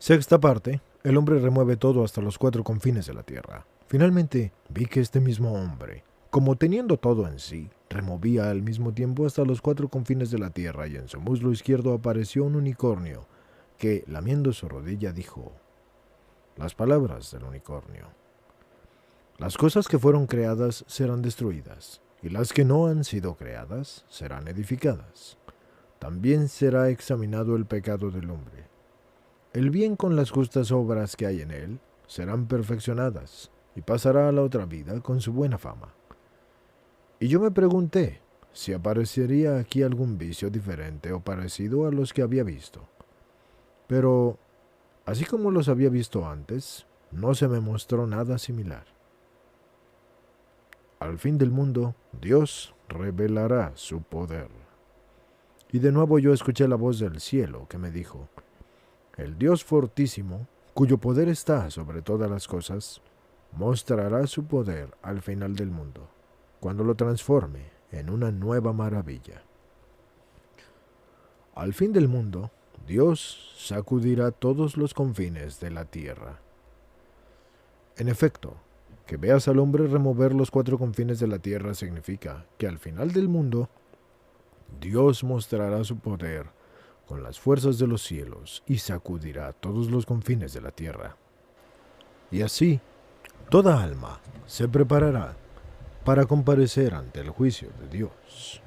Sexta parte. El hombre remueve todo hasta los cuatro confines de la tierra. Finalmente, vi que este mismo hombre, como teniendo todo en sí, removía al mismo tiempo hasta los cuatro confines de la tierra, y en su muslo izquierdo apareció un unicornio, que, lamiendo su rodilla, dijo: las palabras del unicornio. Las cosas que fueron creadas serán destruidas, y las que no han sido creadas serán edificadas. También será examinado el pecado del hombre. El bien con las justas obras que hay en él serán perfeccionadas, y pasará a la otra vida con su buena fama. Y yo me pregunté si aparecería aquí algún vicio diferente o parecido a los que había visto. Pero, así como los había visto antes, no se me mostró nada similar. Al fin del mundo, Dios revelará su poder. Y de nuevo yo escuché la voz del cielo que me dijo: el Dios fortísimo, cuyo poder está sobre todas las cosas, mostrará su poder al final del mundo, cuando lo transforme en una nueva maravilla. Al fin del mundo, Dios sacudirá todos los confines de la tierra. En efecto, que veas al hombre remover los cuatro confines de la tierra significa que al final del mundo, Dios mostrará su poder con las fuerzas de los cielos y sacudirá todos los confines de la tierra. Y así, toda alma se preparará para comparecer ante el juicio de Dios.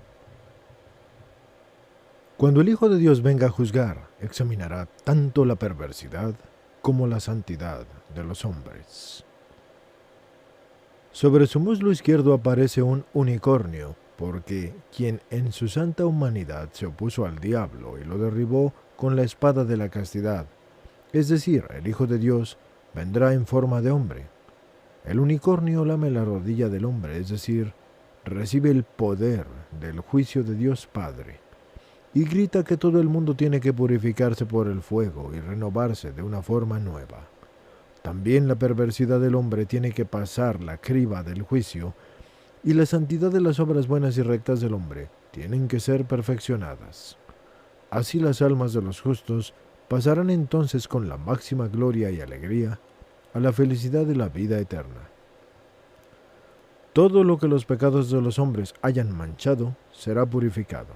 Cuando el Hijo de Dios venga a juzgar, examinará tanto la perversidad como la santidad de los hombres. Sobre su muslo izquierdo aparece un unicornio, porque quien en su santa humanidad se opuso al diablo y lo derribó con la espada de la castidad, es decir, el Hijo de Dios, vendrá en forma de hombre. El unicornio lame la rodilla del hombre, es decir, recibe el poder del juicio de Dios Padre, y grita que todo el mundo tiene que purificarse por el fuego y renovarse de una forma nueva. También la perversidad del hombre tiene que pasar la criba del juicio, y la santidad de las obras buenas y rectas del hombre tienen que ser perfeccionadas. Así las almas de los justos pasarán entonces con la máxima gloria y alegría a la felicidad de la vida eterna. Todo lo que los pecados de los hombres hayan manchado será purificado.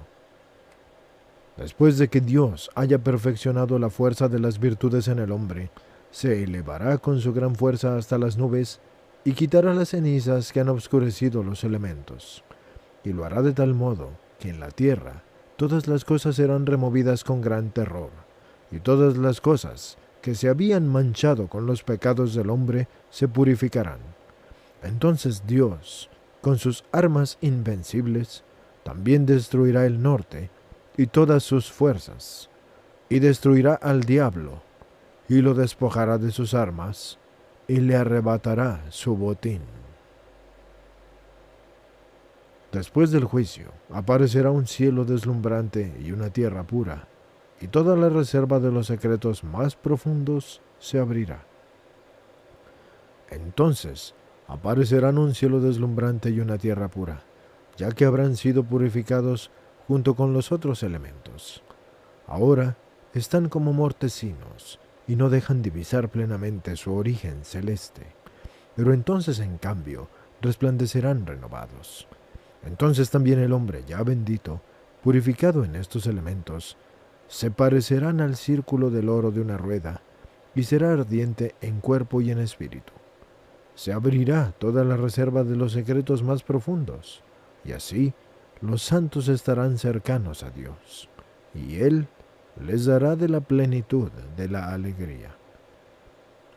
Después de que Dios haya perfeccionado la fuerza de las virtudes en el hombre, se elevará con su gran fuerza hasta las nubes y quitará las cenizas que han obscurecido los elementos. Y lo hará de tal modo que en la tierra todas las cosas serán removidas con gran terror, y todas las cosas que se habían manchado con los pecados del hombre se purificarán. Entonces Dios, con sus armas invencibles, también destruirá el norte y todas sus fuerzas, y destruirá al diablo, y lo despojará de sus armas, y le arrebatará su botín. Después del juicio, aparecerá un cielo deslumbrante y una tierra pura, y toda la reserva de los secretos más profundos se abrirá. Entonces aparecerán un cielo deslumbrante y una tierra pura, ya que habrán sido purificados junto con los otros elementos. Ahora están como mortecinos y no dejan divisar plenamente su origen celeste, pero entonces en cambio resplandecerán renovados. Entonces también el hombre ya bendito, purificado en estos elementos, se parecerán al círculo del oro de una rueda y será ardiente en cuerpo y en espíritu. Se abrirá toda la reserva de los secretos más profundos, y así los santos estarán cercanos a Dios, y Él les dará de la plenitud de la alegría.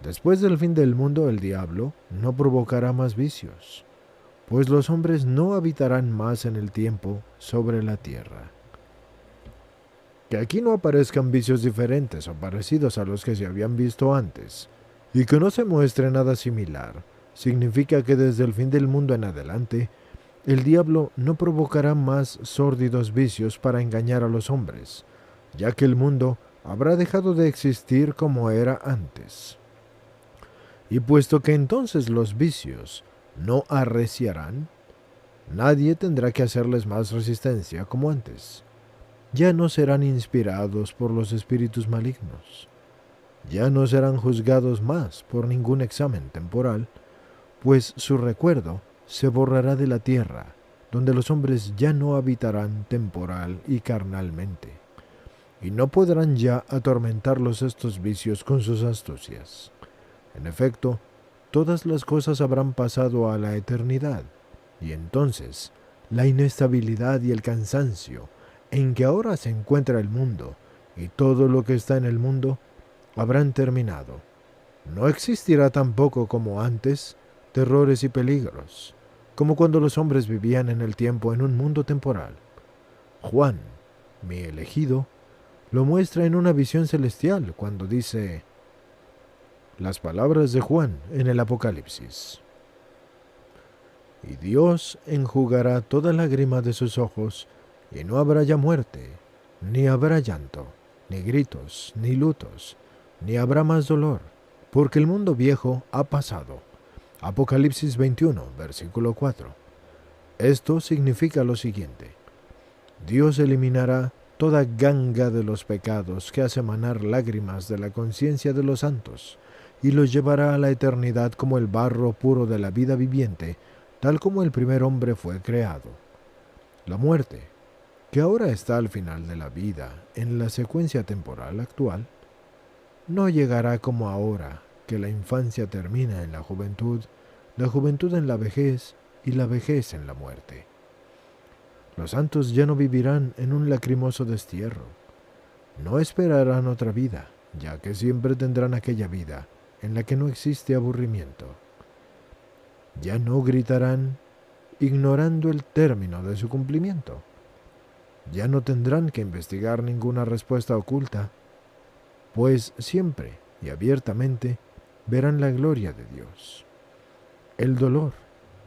Después del fin del mundo, el diablo no provocará más vicios, pues los hombres no habitarán más en el tiempo sobre la tierra. Que aquí no aparezcan vicios diferentes o parecidos a los que se habían visto antes, y que no se muestre nada similar, significa que desde el fin del mundo en adelante, el diablo no provocará más sórdidos vicios para engañar a los hombres, ya que el mundo habrá dejado de existir como era antes. Y puesto que entonces los vicios no arreciarán, nadie tendrá que hacerles más resistencia como antes. Ya no serán inspirados por los espíritus malignos. Ya no serán juzgados más por ningún examen temporal, pues su recuerdo se borrará de la tierra, donde los hombres ya no habitarán temporal y carnalmente, y no podrán ya atormentarlos estos vicios con sus astucias. En efecto, todas las cosas habrán pasado a la eternidad, y entonces la inestabilidad y el cansancio en que ahora se encuentra el mundo y todo lo que está en el mundo habrán terminado. No existirá tampoco como antes terrores y peligros, como cuando los hombres vivían en el tiempo en un mundo temporal. Juan, mi elegido, lo muestra en una visión celestial cuando dice las palabras de Juan en el Apocalipsis. Y Dios enjugará toda lágrima de sus ojos, y no habrá ya muerte, ni habrá llanto, ni gritos, ni lutos, ni habrá más dolor, porque el mundo viejo ha pasado. Apocalipsis 21, versículo 4. Esto significa lo siguiente: Dios eliminará toda ganga de los pecados que hace manar lágrimas de la conciencia de los santos, y los llevará a la eternidad como el barro puro de la vida viviente, tal como el primer hombre fue creado. La muerte, que ahora está al final de la vida en la secuencia temporal actual, no llegará como ahora que la infancia termina en la juventud en la vejez y la vejez en la muerte. Los santos ya no vivirán en un lacrimoso destierro. No esperarán otra vida, ya que siempre tendrán aquella vida en la que no existe aburrimiento. Ya no gritarán ignorando el término de su cumplimiento. Ya no tendrán que investigar ninguna respuesta oculta, pues siempre y abiertamente verán la gloria de Dios. El dolor,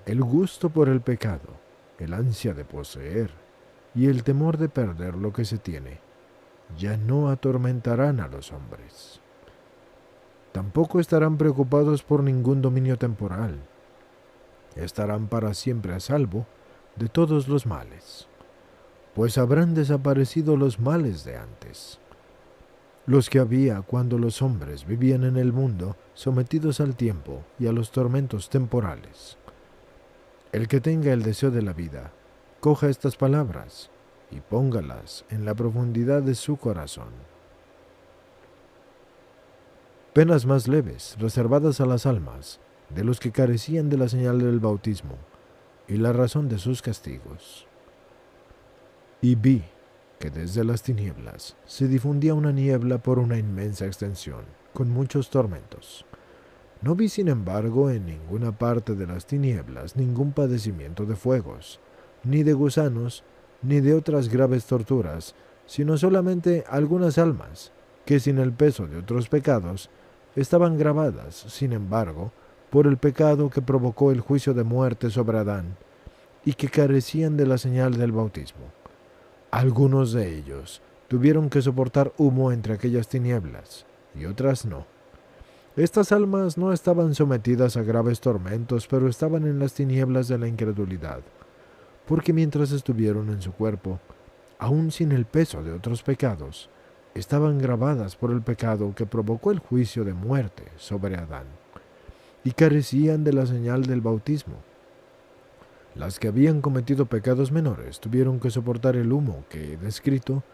el gusto por el pecado, el ansia de poseer y el temor de perder lo que se tiene, ya no atormentarán a los hombres. Tampoco estarán preocupados por ningún dominio temporal. Estarán para siempre a salvo de todos los males, pues habrán desaparecido los males de antes, los que había cuando los hombres vivían en el mundo sometidos al tiempo y a los tormentos temporales. El que tenga el deseo de la vida, coja estas palabras y póngalas en la profundidad de su corazón. Penas más leves, reservadas a las almas de los que carecían de la señal del bautismo y la razón de sus castigos. Y vi que desde las tinieblas se difundía una niebla por una inmensa extensión, con muchos tormentos. No vi, sin embargo, en ninguna parte de las tinieblas ningún padecimiento de fuegos, ni de gusanos, ni de otras graves torturas, sino solamente algunas almas, que sin el peso de otros pecados, estaban grabadas, sin embargo, por el pecado que provocó el juicio de muerte sobre Adán, y que carecían de la señal del bautismo. Algunos de ellos tuvieron que soportar humo entre aquellas tinieblas, y otras no. Estas almas no estaban sometidas a graves tormentos, pero estaban en las tinieblas de la incredulidad, porque mientras estuvieron en su cuerpo, aún sin el peso de otros pecados, estaban grabadas por el pecado que provocó el juicio de muerte sobre Adán, y carecían de la señal del bautismo. Las que habían cometido pecados menores tuvieron que soportar el humo que he descrito,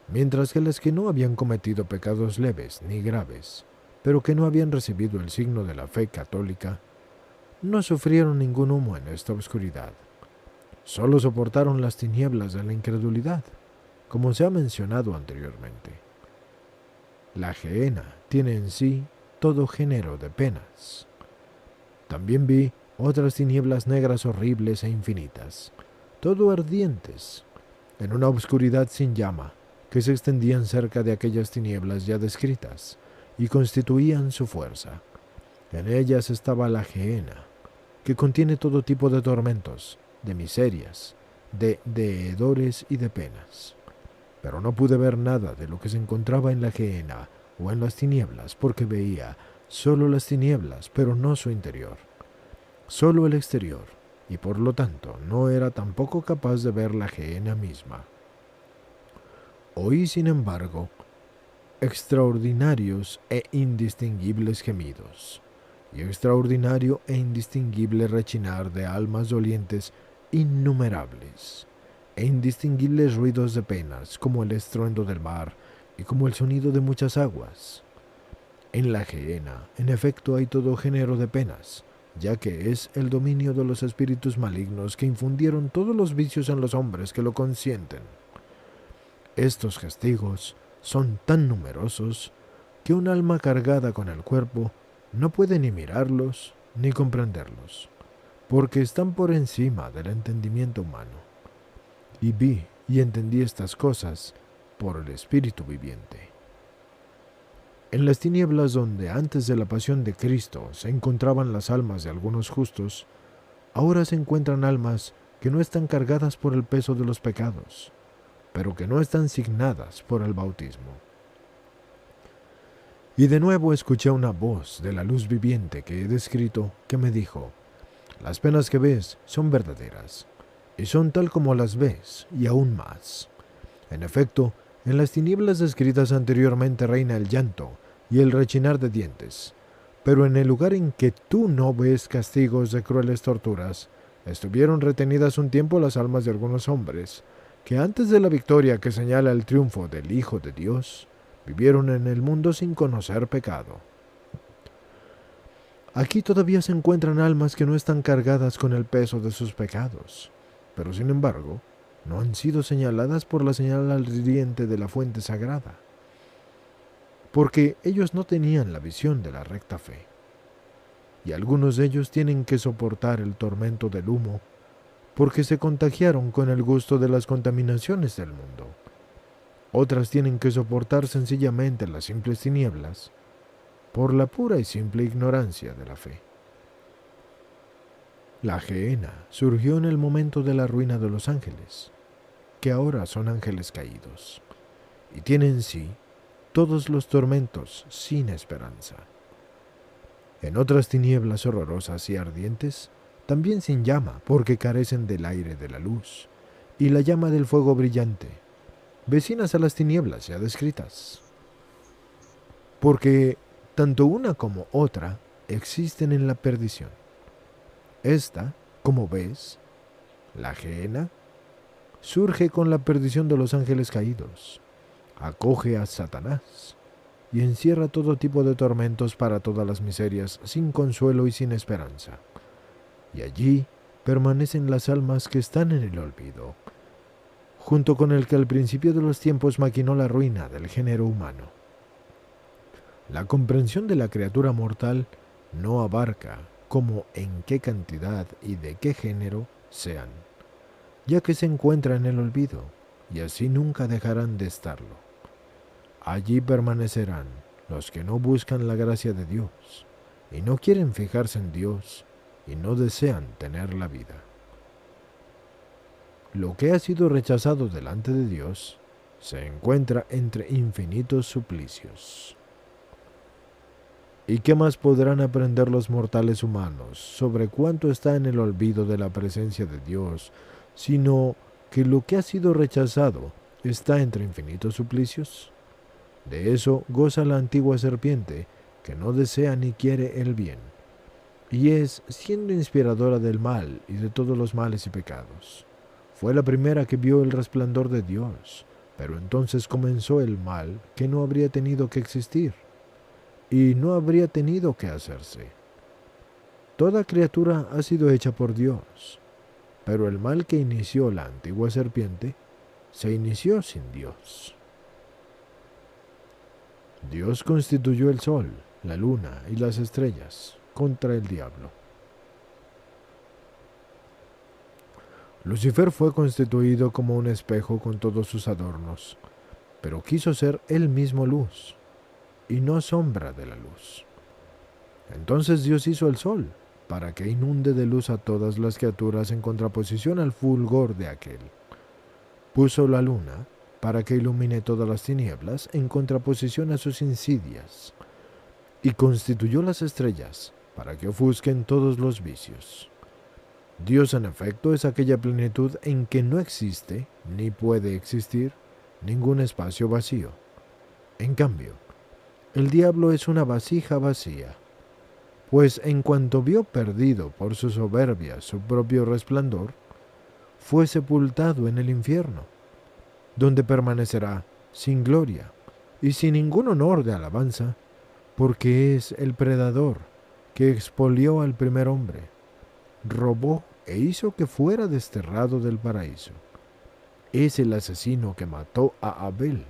mientras que las que no habían cometido pecados leves ni graves, pero que no habían recibido el signo de la fe católica, no sufrieron ningún humo en esta oscuridad. Solo soportaron las tinieblas de la incredulidad, como se ha mencionado anteriormente. La gehenna tiene en sí todo género de penas. También vi otras tinieblas negras horribles e infinitas, todo ardientes, en una oscuridad sin llama, que se extendían cerca de aquellas tinieblas ya descritas, y constituían su fuerza. En ellas estaba la gehenna, que contiene todo tipo de tormentos, de miserias, de hedores y de penas. Pero no pude ver nada de lo que se encontraba en la gehenna o en las tinieblas, porque veía solo las tinieblas, pero no su interior, solo el exterior, y por lo tanto no era tampoco capaz de ver la gehenna misma. Oí, sin embargo, extraordinarios e indistinguibles gemidos, y extraordinario e indistinguible rechinar de almas dolientes innumerables, e indistinguibles ruidos de penas, como el estruendo del mar y como el sonido de muchas aguas. En la gehenna, en efecto, hay todo género de penas, ya que es el dominio de los espíritus malignos que infundieron todos los vicios en los hombres que lo consienten. Estos castigos son tan numerosos que un alma cargada con el cuerpo no puede ni mirarlos ni comprenderlos, porque están por encima del entendimiento humano. Y vi y entendí estas cosas por el Espíritu viviente. En las tinieblas donde antes de la pasión de Cristo se encontraban las almas de algunos justos, ahora se encuentran almas que no están cargadas por el peso de los pecados, pero que no están signadas por el bautismo. Y de nuevo escuché una voz de la luz viviente que he descrito que me dijo: las penas que ves son verdaderas, y son tal como las ves, y aún más. En efecto, en las tinieblas descritas anteriormente reina el llanto y el rechinar de dientes, pero en el lugar en que tú no ves castigos de crueles torturas, estuvieron retenidas un tiempo las almas de algunos hombres, que antes de la victoria que señala el triunfo del Hijo de Dios, vivieron en el mundo sin conocer pecado. Aquí todavía se encuentran almas que no están cargadas con el peso de sus pecados, pero sin embargo, no han sido señaladas por la señal ardiente de la fuente sagrada, porque ellos no tenían la visión de la recta fe. Y algunos de ellos tienen que soportar el tormento del humo, porque se contagiaron con el gusto de las contaminaciones del mundo. Otras tienen que soportar sencillamente las simples tinieblas, por la pura y simple ignorancia de la fe. La gehenna surgió en el momento de la ruina de los ángeles, que ahora son ángeles caídos, y tiene en sí todos los tormentos sin esperanza. En otras tinieblas horrorosas y ardientes, también sin llama, porque carecen del aire de la luz, y la llama del fuego brillante, vecinas a las tinieblas ya descritas. Porque tanto una como otra existen en la perdición. Esta, como ves, la gehenna, surge con la perdición de los ángeles caídos, acoge a Satanás y encierra todo tipo de tormentos para todas las miserias, sin consuelo y sin esperanza. Y allí permanecen las almas que están en el olvido, junto con el que al principio de los tiempos maquinó la ruina del género humano. La comprensión de la criatura mortal no abarca cómo, en qué cantidad y de qué género sean, ya que se encuentra en el olvido, y así nunca dejarán de estarlo. Allí permanecerán los que no buscan la gracia de Dios, y no quieren fijarse en Dios, y no desean tener la vida. Lo que ha sido rechazado delante de Dios se encuentra entre infinitos suplicios. ¿Y qué más podrán aprender los mortales humanos sobre cuánto está en el olvido de la presencia de Dios, sino que lo que ha sido rechazado está entre infinitos suplicios? De eso goza la antigua serpiente, que no desea ni quiere el bien, y es, siendo inspiradora del mal y de todos los males y pecados. Fue la primera que vio el resplandor de Dios, pero entonces comenzó el mal que no habría tenido que existir, y no habría tenido que hacerse. Toda criatura ha sido hecha por Dios, pero el mal que inició la antigua serpiente se inició sin Dios. Dios constituyó el sol, la luna y las estrellas contra el diablo. Lucifer fue constituido como un espejo con todos sus adornos, pero quiso ser él mismo luz, y no sombra de la luz. Entonces Dios hizo el sol, para que inunde de luz a todas las criaturas en contraposición al fulgor de aquel. Puso la luna, para que ilumine todas las tinieblas en contraposición a sus insidias, y constituyó las estrellas, para que ofusquen todos los vicios. Dios, en efecto, es aquella plenitud en que no existe, ni puede existir, ningún espacio vacío. En cambio, el diablo es una vasija vacía, pues en cuanto vio perdido por su soberbia su propio resplandor, fue sepultado en el infierno, donde permanecerá sin gloria y sin ningún honor de alabanza, porque es el predador que expolió al primer hombre, robó e hizo que fuera desterrado del paraíso. Es el asesino que mató a Abel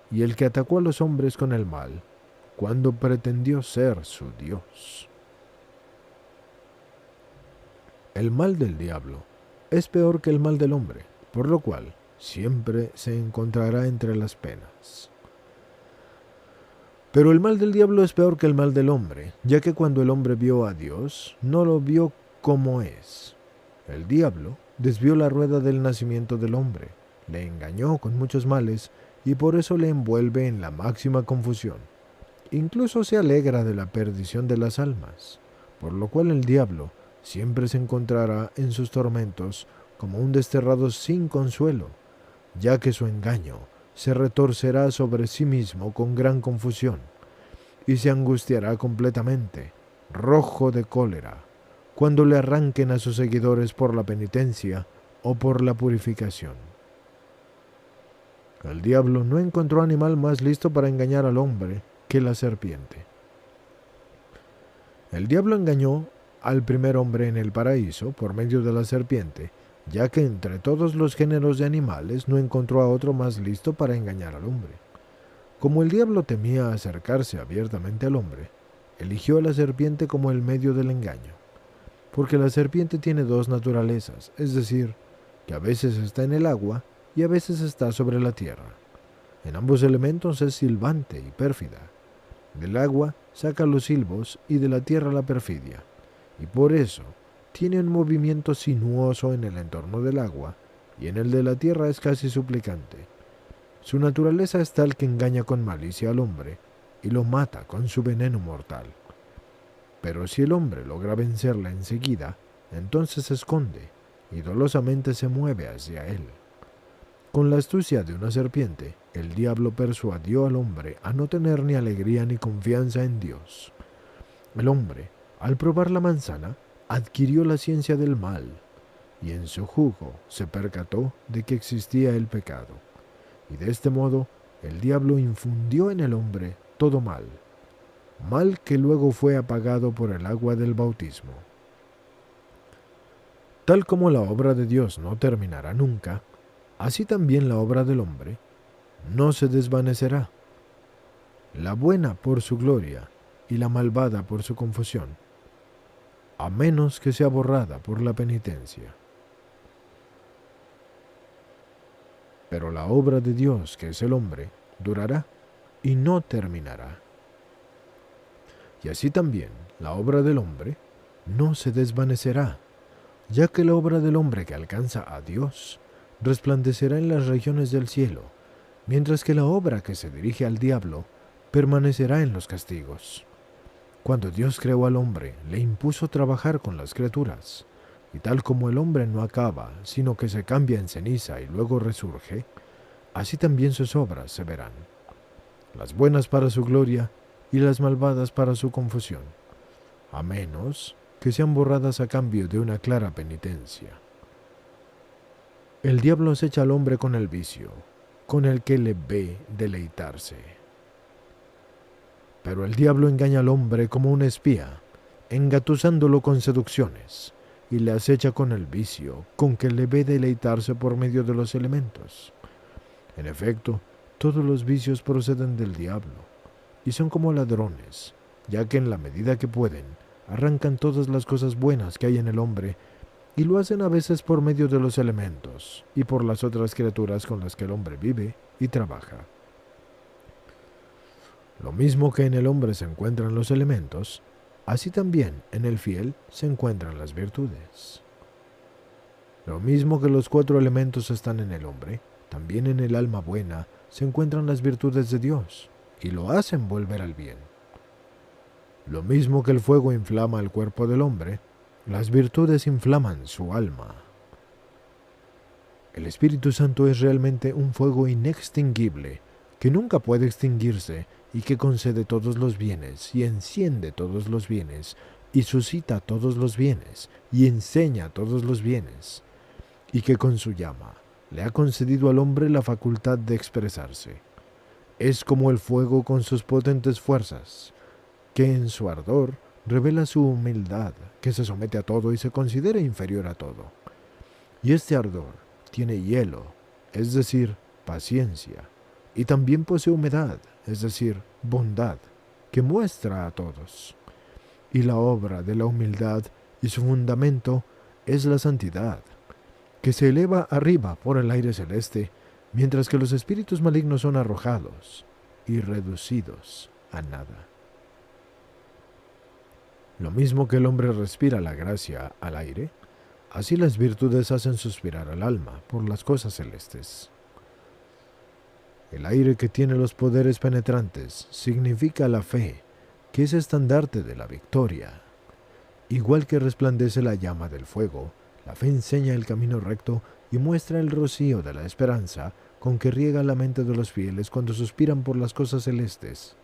y el que atacó a los hombres con el mal cuando pretendió ser su Dios. El mal del diablo es peor que el mal del hombre, por lo cual siempre se encontrará entre las penas. Pero el mal del diablo es peor que el mal del hombre, ya que cuando el hombre vio a Dios, no lo vio como es. El diablo desvió la rueda del nacimiento del hombre, le engañó con muchos males y por eso le envuelve en la máxima confusión. Incluso se alegra de la perdición de las almas, por lo cual el diablo siempre se encontrará en sus tormentos como un desterrado sin consuelo, ya que su engaño se retorcerá sobre sí mismo con gran confusión y se angustiará completamente, rojo de cólera, cuando le arranquen a sus seguidores por la penitencia o por la purificación. El diablo no encontró animal más listo para engañar al hombre que la serpiente. El diablo engañó al primer hombre en el paraíso por medio de la serpiente, ya que entre todos los géneros de animales no encontró a otro más listo para engañar al hombre. Como el diablo temía acercarse abiertamente al hombre, eligió a la serpiente como el medio del engaño, porque la serpiente tiene dos naturalezas, es decir, que a veces está en el agua y a veces está sobre la tierra. En ambos elementos es silbante y pérfida. Del agua saca los silbos y de la tierra la perfidia, y por eso tiene un movimiento sinuoso en el entorno del agua, y en el de la tierra es casi suplicante. Su naturaleza es tal que engaña con malicia al hombre, y lo mata con su veneno mortal. Pero si el hombre logra vencerla enseguida, entonces se esconde, y dolosamente se mueve hacia él. Con la astucia de una serpiente, el diablo persuadió al hombre a no tener ni alegría ni confianza en Dios. El hombre, al probar la manzana, adquirió la ciencia del mal, y en su jugo se percató de que existía el pecado. Y de este modo, el diablo infundió en el hombre todo mal, mal que luego fue apagado por el agua del bautismo. Tal como la obra de Dios no terminará nunca, así también la obra del hombre no se desvanecerá. La buena por su gloria y la malvada por su confusión, a menos que sea borrada por la penitencia. Pero la obra de Dios, que es el hombre, durará y no terminará. Y así también la obra del hombre no se desvanecerá, ya que la obra del hombre que alcanza a Dios resplandecerá en las regiones del cielo, mientras que la obra que se dirige al diablo permanecerá en los castigos. Cuando Dios creó al hombre, le impuso trabajar con las criaturas, y tal como el hombre no acaba, sino que se cambia en ceniza y luego resurge, así también sus obras se verán, las buenas para su gloria y las malvadas para su confusión, a menos que sean borradas a cambio de una clara penitencia. El diablo acecha al hombre con el vicio, con el que le ve deleitarse. Pero el diablo engaña al hombre como un espía, engatusándolo con seducciones, y le acecha con el vicio, con que le ve deleitarse por medio de los elementos. En efecto, todos los vicios proceden del diablo, y son como ladrones, ya que en la medida que pueden, arrancan todas las cosas buenas que hay en el hombre, y lo hacen a veces por medio de los elementos, y por las otras criaturas con las que el hombre vive y trabaja. Lo mismo que en el hombre se encuentran los elementos, así también en el fiel se encuentran las virtudes. Lo mismo que los 4 elementos están en el hombre, también en el alma buena se encuentran las virtudes de Dios, y lo hacen volver al bien. Lo mismo que el fuego inflama el cuerpo del hombre, las virtudes inflaman su alma. El Espíritu Santo es realmente un fuego inextinguible que nunca puede extinguirse y que concede todos los bienes y enciende todos los bienes y suscita todos los bienes y enseña todos los bienes, y que con su llama le ha concedido al hombre la facultad de expresarse. Es como el fuego con sus potentes fuerzas, que en su ardor revela su humildad, que se somete a todo y se considera inferior a todo. Y este ardor tiene hielo, es decir, paciencia, y también posee humedad, es decir, bondad, que muestra a todos. Y la obra de la humildad y su fundamento es la santidad, que se eleva arriba por el aire celeste, mientras que los espíritus malignos son arrojados y reducidos a nada. Lo mismo que el hombre respira la gracia al aire, así las virtudes hacen suspirar al alma por las cosas celestes. El aire que tiene los poderes penetrantes significa la fe, que es estandarte de la victoria. Igual que resplandece la llama del fuego, la fe enseña el camino recto y muestra el rocío de la esperanza con que riega la mente de los fieles cuando suspiran por las cosas celestes,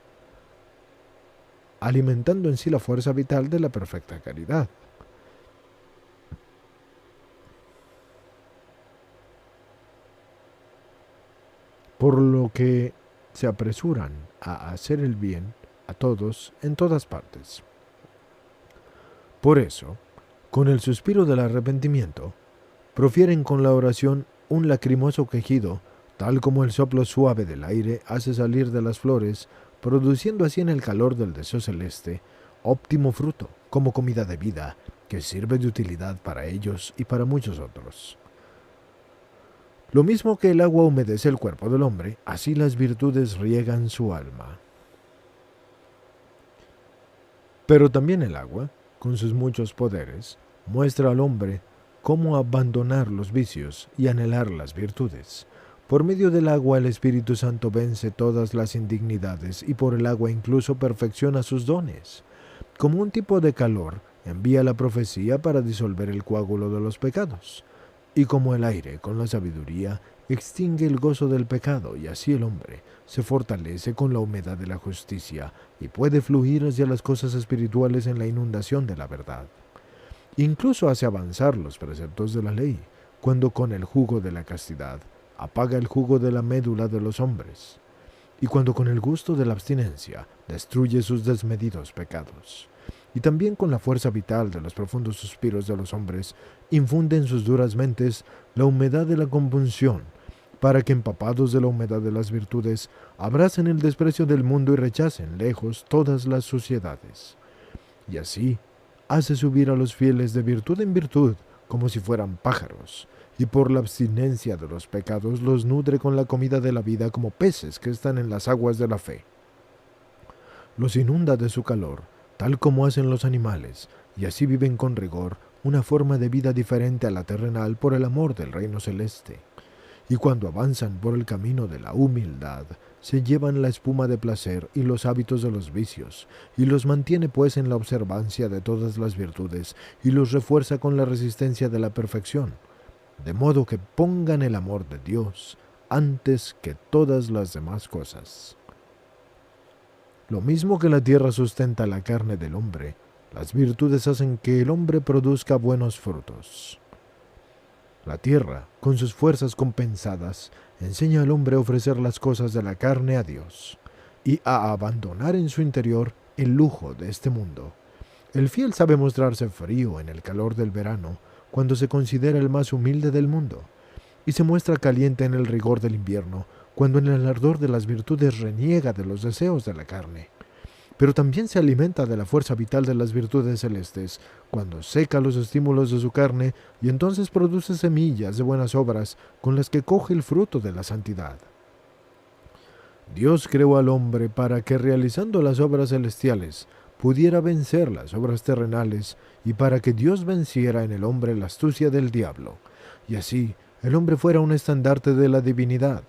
alimentando en sí la fuerza vital de la perfecta caridad. Por lo que se apresuran a hacer el bien a todos en todas partes. Por eso, con el suspiro del arrepentimiento, profieren con la oración un lacrimoso quejido, tal como el soplo suave del aire hace salir de las flores, produciendo así en el calor del deseo celeste óptimo fruto, como comida de vida, que sirve de utilidad para ellos y para muchos otros. Lo mismo que el agua humedece el cuerpo del hombre, así las virtudes riegan su alma. Pero también el agua, con sus muchos poderes, muestra al hombre cómo abandonar los vicios y anhelar las virtudes. Por medio del agua el Espíritu Santo vence todas las indignidades y por el agua incluso perfecciona sus dones. Como un tipo de calor, envía la profecía para disolver el coágulo de los pecados. Y como el aire, con la sabiduría, extingue el gozo del pecado, y así el hombre se fortalece con la humedad de la justicia y puede fluir hacia las cosas espirituales en la inundación de la verdad. Incluso hace avanzar los preceptos de la ley, cuando con el jugo de la castidad apaga el jugo de la médula de los hombres, y cuando con el gusto de la abstinencia destruye sus desmedidos pecados. Y también con la fuerza vital de los profundos suspiros de los hombres, infunde en sus duras mentes la humedad de la compunción, para que empapados de la humedad de las virtudes, abracen el desprecio del mundo y rechacen lejos todas las suciedades. Y así hace subir a los fieles de virtud en virtud, como si fueran pájaros, y por la abstinencia de los pecados los nutre con la comida de la vida como peces que están en las aguas de la fe. Los inunda de su calor, tal como hacen los animales, y así viven con rigor una forma de vida diferente a la terrenal por el amor del reino celeste. Y cuando avanzan por el camino de la humildad, se llevan la espuma de placer y los hábitos de los vicios, y los mantiene pues en la observancia de todas las virtudes, y los refuerza con la resistencia de la perfección, de modo que pongan el amor de Dios antes que todas las demás cosas. Lo mismo que la tierra sustenta la carne del hombre, las virtudes hacen que el hombre produzca buenos frutos. La tierra, con sus fuerzas compensadas, enseña al hombre a ofrecer las cosas de la carne a Dios y a abandonar en su interior el lujo de este mundo. El fiel sabe mostrarse frío en el calor del verano, cuando se considera el más humilde del mundo, y se muestra caliente en el rigor del invierno, cuando en el ardor de las virtudes reniega de los deseos de la carne. Pero también se alimenta de la fuerza vital de las virtudes celestes, cuando seca los estímulos de su carne y entonces produce semillas de buenas obras con las que coge el fruto de la santidad. Dios creó al hombre para que, realizando las obras celestiales, pudiera vencer las obras terrenales y para que Dios venciera en el hombre la astucia del diablo, y así el hombre fuera un estandarte de la divinidad.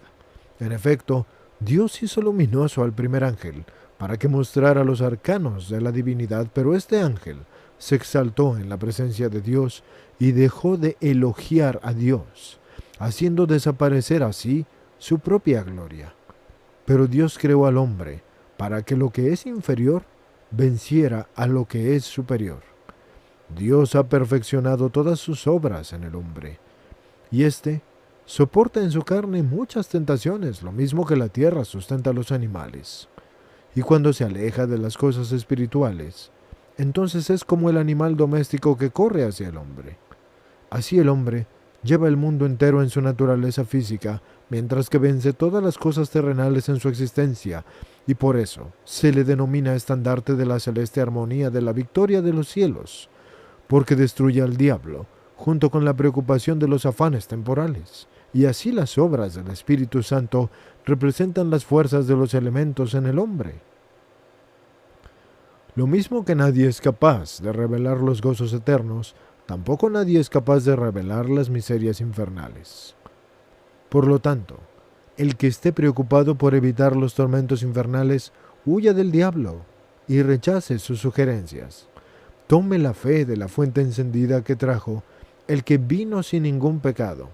En efecto, Dios hizo luminoso al primer ángel para que mostrara los arcanos de la divinidad, pero este ángel se exaltó en la presencia de Dios y dejó de elogiar a Dios, haciendo desaparecer así su propia gloria. Pero Dios creó al hombre para que lo que es inferior venciera a lo que es superior. Dios ha perfeccionado todas sus obras en el hombre, y éste soporta en su carne muchas tentaciones, lo mismo que la tierra sustenta a los animales. Y cuando se aleja de las cosas espirituales, entonces es como el animal doméstico que corre hacia el hombre. Así el hombre lleva el mundo entero en su naturaleza física, mientras que vence todas las cosas terrenales en su existencia, y por eso se le denomina estandarte de la celeste armonía de la victoria de los cielos, porque destruye al diablo, junto con la preocupación de los afanes temporales. Y así las obras del Espíritu Santo representan las fuerzas de los elementos en el hombre. Lo mismo que nadie es capaz de revelar los gozos eternos, tampoco nadie es capaz de revelar las miserias infernales. Por lo tanto, el que esté preocupado por evitar los tormentos infernales, huya del diablo y rechace sus sugerencias. Tome la fe de la fuente encendida que trajo el que vino sin ningún pecado,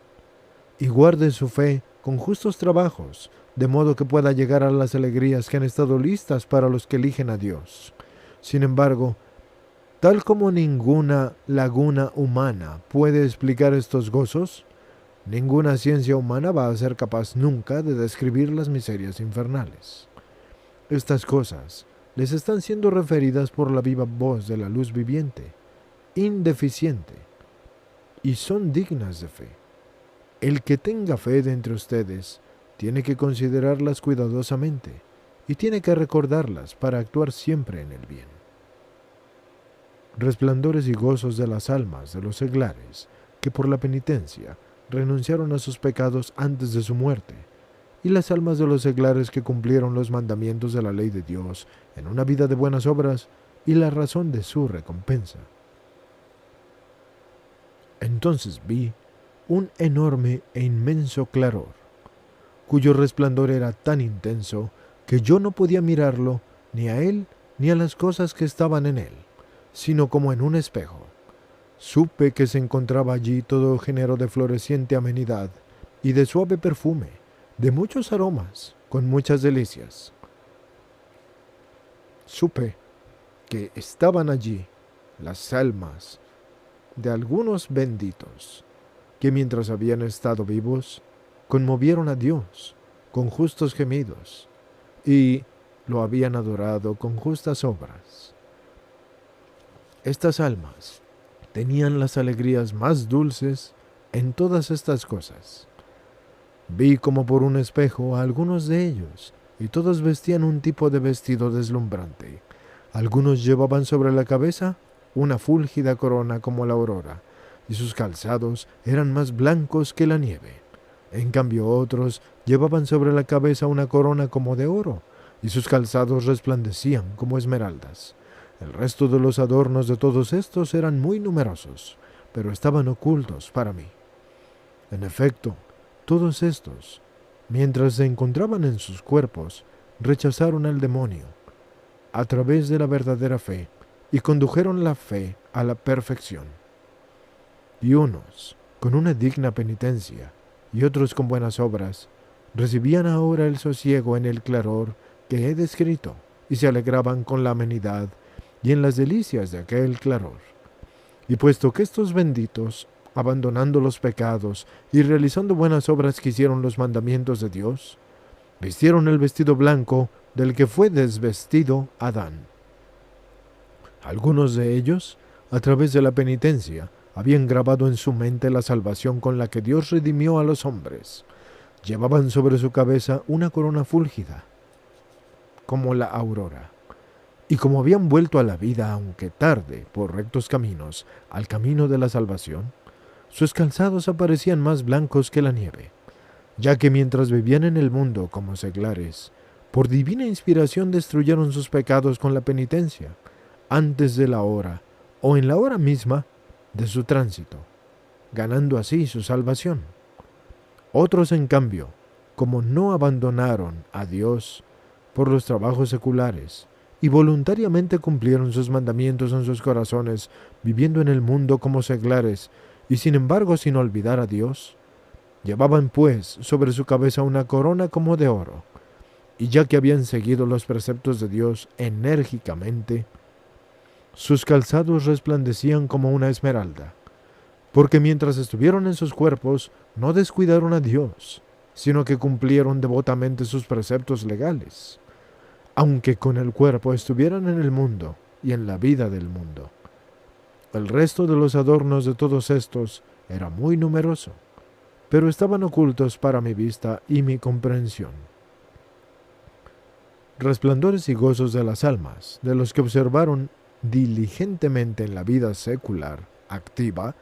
y guarde su fe con justos trabajos, de modo que pueda llegar a las alegrías que han estado listas para los que eligen a Dios. Sin embargo, tal como ninguna laguna humana puede explicar estos gozos, ninguna ciencia humana va a ser capaz nunca de describir las miserias infernales. Estas cosas les están siendo referidas por la viva voz de la luz viviente, indeficiente, y son dignas de fe. El que tenga fe de entre ustedes tiene que considerarlas cuidadosamente y tiene que recordarlas para actuar siempre en el bien. Resplandores y gozos de las almas de los seglares que por la penitencia renunciaron a sus pecados antes de su muerte, y las almas de los seglares que cumplieron los mandamientos de la ley de Dios en una vida de buenas obras y la razón de su recompensa. Entonces vi un enorme e inmenso claror, cuyo resplandor era tan intenso que yo no podía mirarlo ni a él ni a las cosas que estaban en él, sino como en un espejo. Supe que se encontraba allí todo género de floreciente amenidad y de suave perfume, de muchos aromas, con muchas delicias. Supe que estaban allí las almas de algunos benditos, que mientras habían estado vivos, conmovieron a Dios con justos gemidos, y lo habían adorado con justas obras. Estas almas tenían las alegrías más dulces en todas estas cosas. Vi como por un espejo a algunos de ellos, y todos vestían un tipo de vestido deslumbrante. Algunos llevaban sobre la cabeza una fúlgida corona como la aurora, y sus calzados eran más blancos que la nieve. En cambio otros llevaban sobre la cabeza una corona como de oro, y sus calzados resplandecían como esmeraldas. El resto de los adornos de todos estos eran muy numerosos, pero estaban ocultos para mí. En efecto, todos estos, mientras se encontraban en sus cuerpos, rechazaron al demonio a través de la verdadera fe y condujeron la fe a la perfección. Y unos, con una digna penitencia, y otros con buenas obras, recibían ahora el sosiego en el claror que he descrito, y se alegraban con la amenidad y en las delicias de aquel claror. Y puesto que estos benditos, abandonando los pecados y realizando buenas obras que hicieron los mandamientos de Dios, vistieron el vestido blanco del que fue desvestido Adán. Algunos de ellos, a través de la penitencia, habían grabado en su mente la salvación con la que Dios redimió a los hombres. Llevaban sobre su cabeza una corona fúlgida, como la aurora. Y como habían vuelto a la vida, aunque tarde, por rectos caminos, al camino de la salvación, sus calzados aparecían más blancos que la nieve, ya que mientras vivían en el mundo como seglares, por divina inspiración destruyeron sus pecados con la penitencia, antes de la hora, o en la hora misma, de su tránsito, ganando así su salvación. Otros, en cambio, como no abandonaron a Dios por los trabajos seculares, y voluntariamente cumplieron sus mandamientos en sus corazones, viviendo en el mundo como seglares, y sin embargo sin olvidar a Dios, llevaban pues sobre su cabeza una corona como de oro, y ya que habían seguido los preceptos de Dios enérgicamente, sus calzados resplandecían como una esmeralda, porque mientras estuvieron en sus cuerpos no descuidaron a Dios, sino que cumplieron devotamente sus preceptos legales, aunque con el cuerpo estuvieran en el mundo y en la vida del mundo. El resto de los adornos de todos estos era muy numeroso, pero estaban ocultos para mi vista y mi comprensión. Resplandores y gozos de las almas, de los que observaron diligentemente en la vida secular, activa,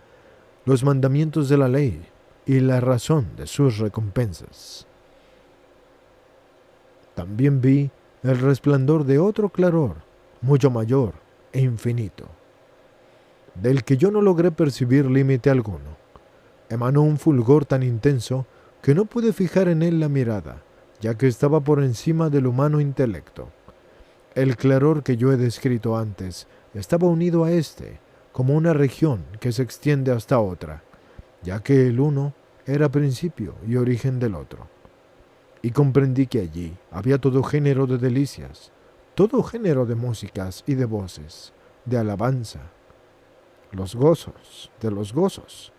los mandamientos de la ley y la razón de sus recompensas. También vi el resplandor de otro claror, mucho mayor e infinito, del que yo no logré percibir límite alguno. Emanó un fulgor tan intenso que no pude fijar en él la mirada, ya que estaba por encima del humano intelecto. El claror que yo he descrito antes estaba unido a este, como una región que se extiende hasta otra, ya que el uno era principio y origen del otro. Y comprendí que allí había todo género de delicias, todo género de músicas y de voces, de alabanza, los gozos de los gozos,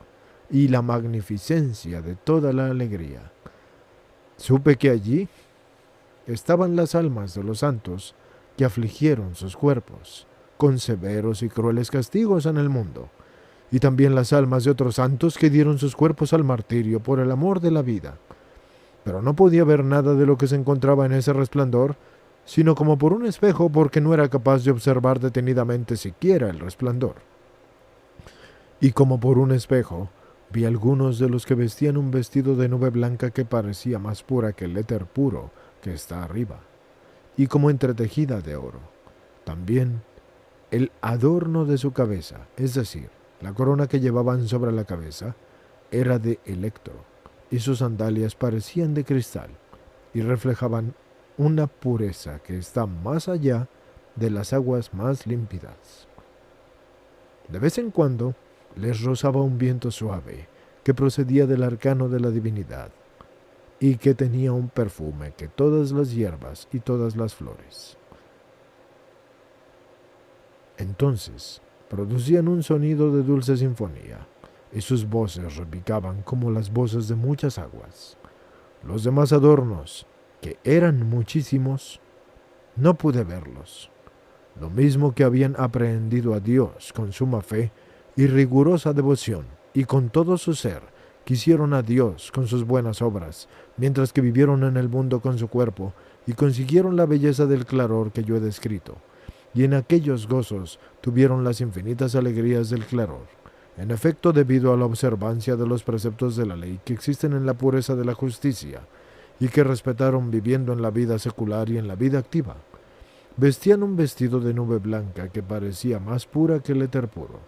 y la magnificencia de toda la alegría. Supe que allí estaban las almas de los santos que afligieron sus cuerpos con severos y crueles castigos en el mundo, y también las almas de otros santos que dieron sus cuerpos al martirio por el amor de la vida. Pero no podía ver nada de lo que se encontraba en ese resplandor, sino como por un espejo, porque no era capaz de observar detenidamente siquiera el resplandor. Y como por un espejo, vi algunos de los que vestían un vestido de nube blanca que parecía más pura que el éter puro que está arriba, y como entretejida de oro. También el adorno de su cabeza, es decir, la corona que llevaban sobre la cabeza, era de electro, y sus sandalias parecían de cristal, y reflejaban una pureza que está más allá de las aguas más límpidas. De vez en cuando les rozaba un viento suave que procedía del arcano de la divinidad y que tenía un perfume que todas las hierbas y todas las flores. Entonces producían un sonido de dulce sinfonía y sus voces repicaban como las voces de muchas aguas. Los demás adornos, que eran muchísimos, no pude verlos. Lo mismo que habían aprehendido a Dios con suma fe y rigurosa devoción, y con todo su ser, quisieron a Dios con sus buenas obras, mientras que vivieron en el mundo con su cuerpo, y consiguieron la belleza del claror que yo he descrito, y en aquellos gozos tuvieron las infinitas alegrías del claror, en efecto debido a la observancia de los preceptos de la ley que existen en la pureza de la justicia, y que respetaron viviendo en la vida secular y en la vida activa. Vestían un vestido de nube blanca que parecía más pura que el éter puro,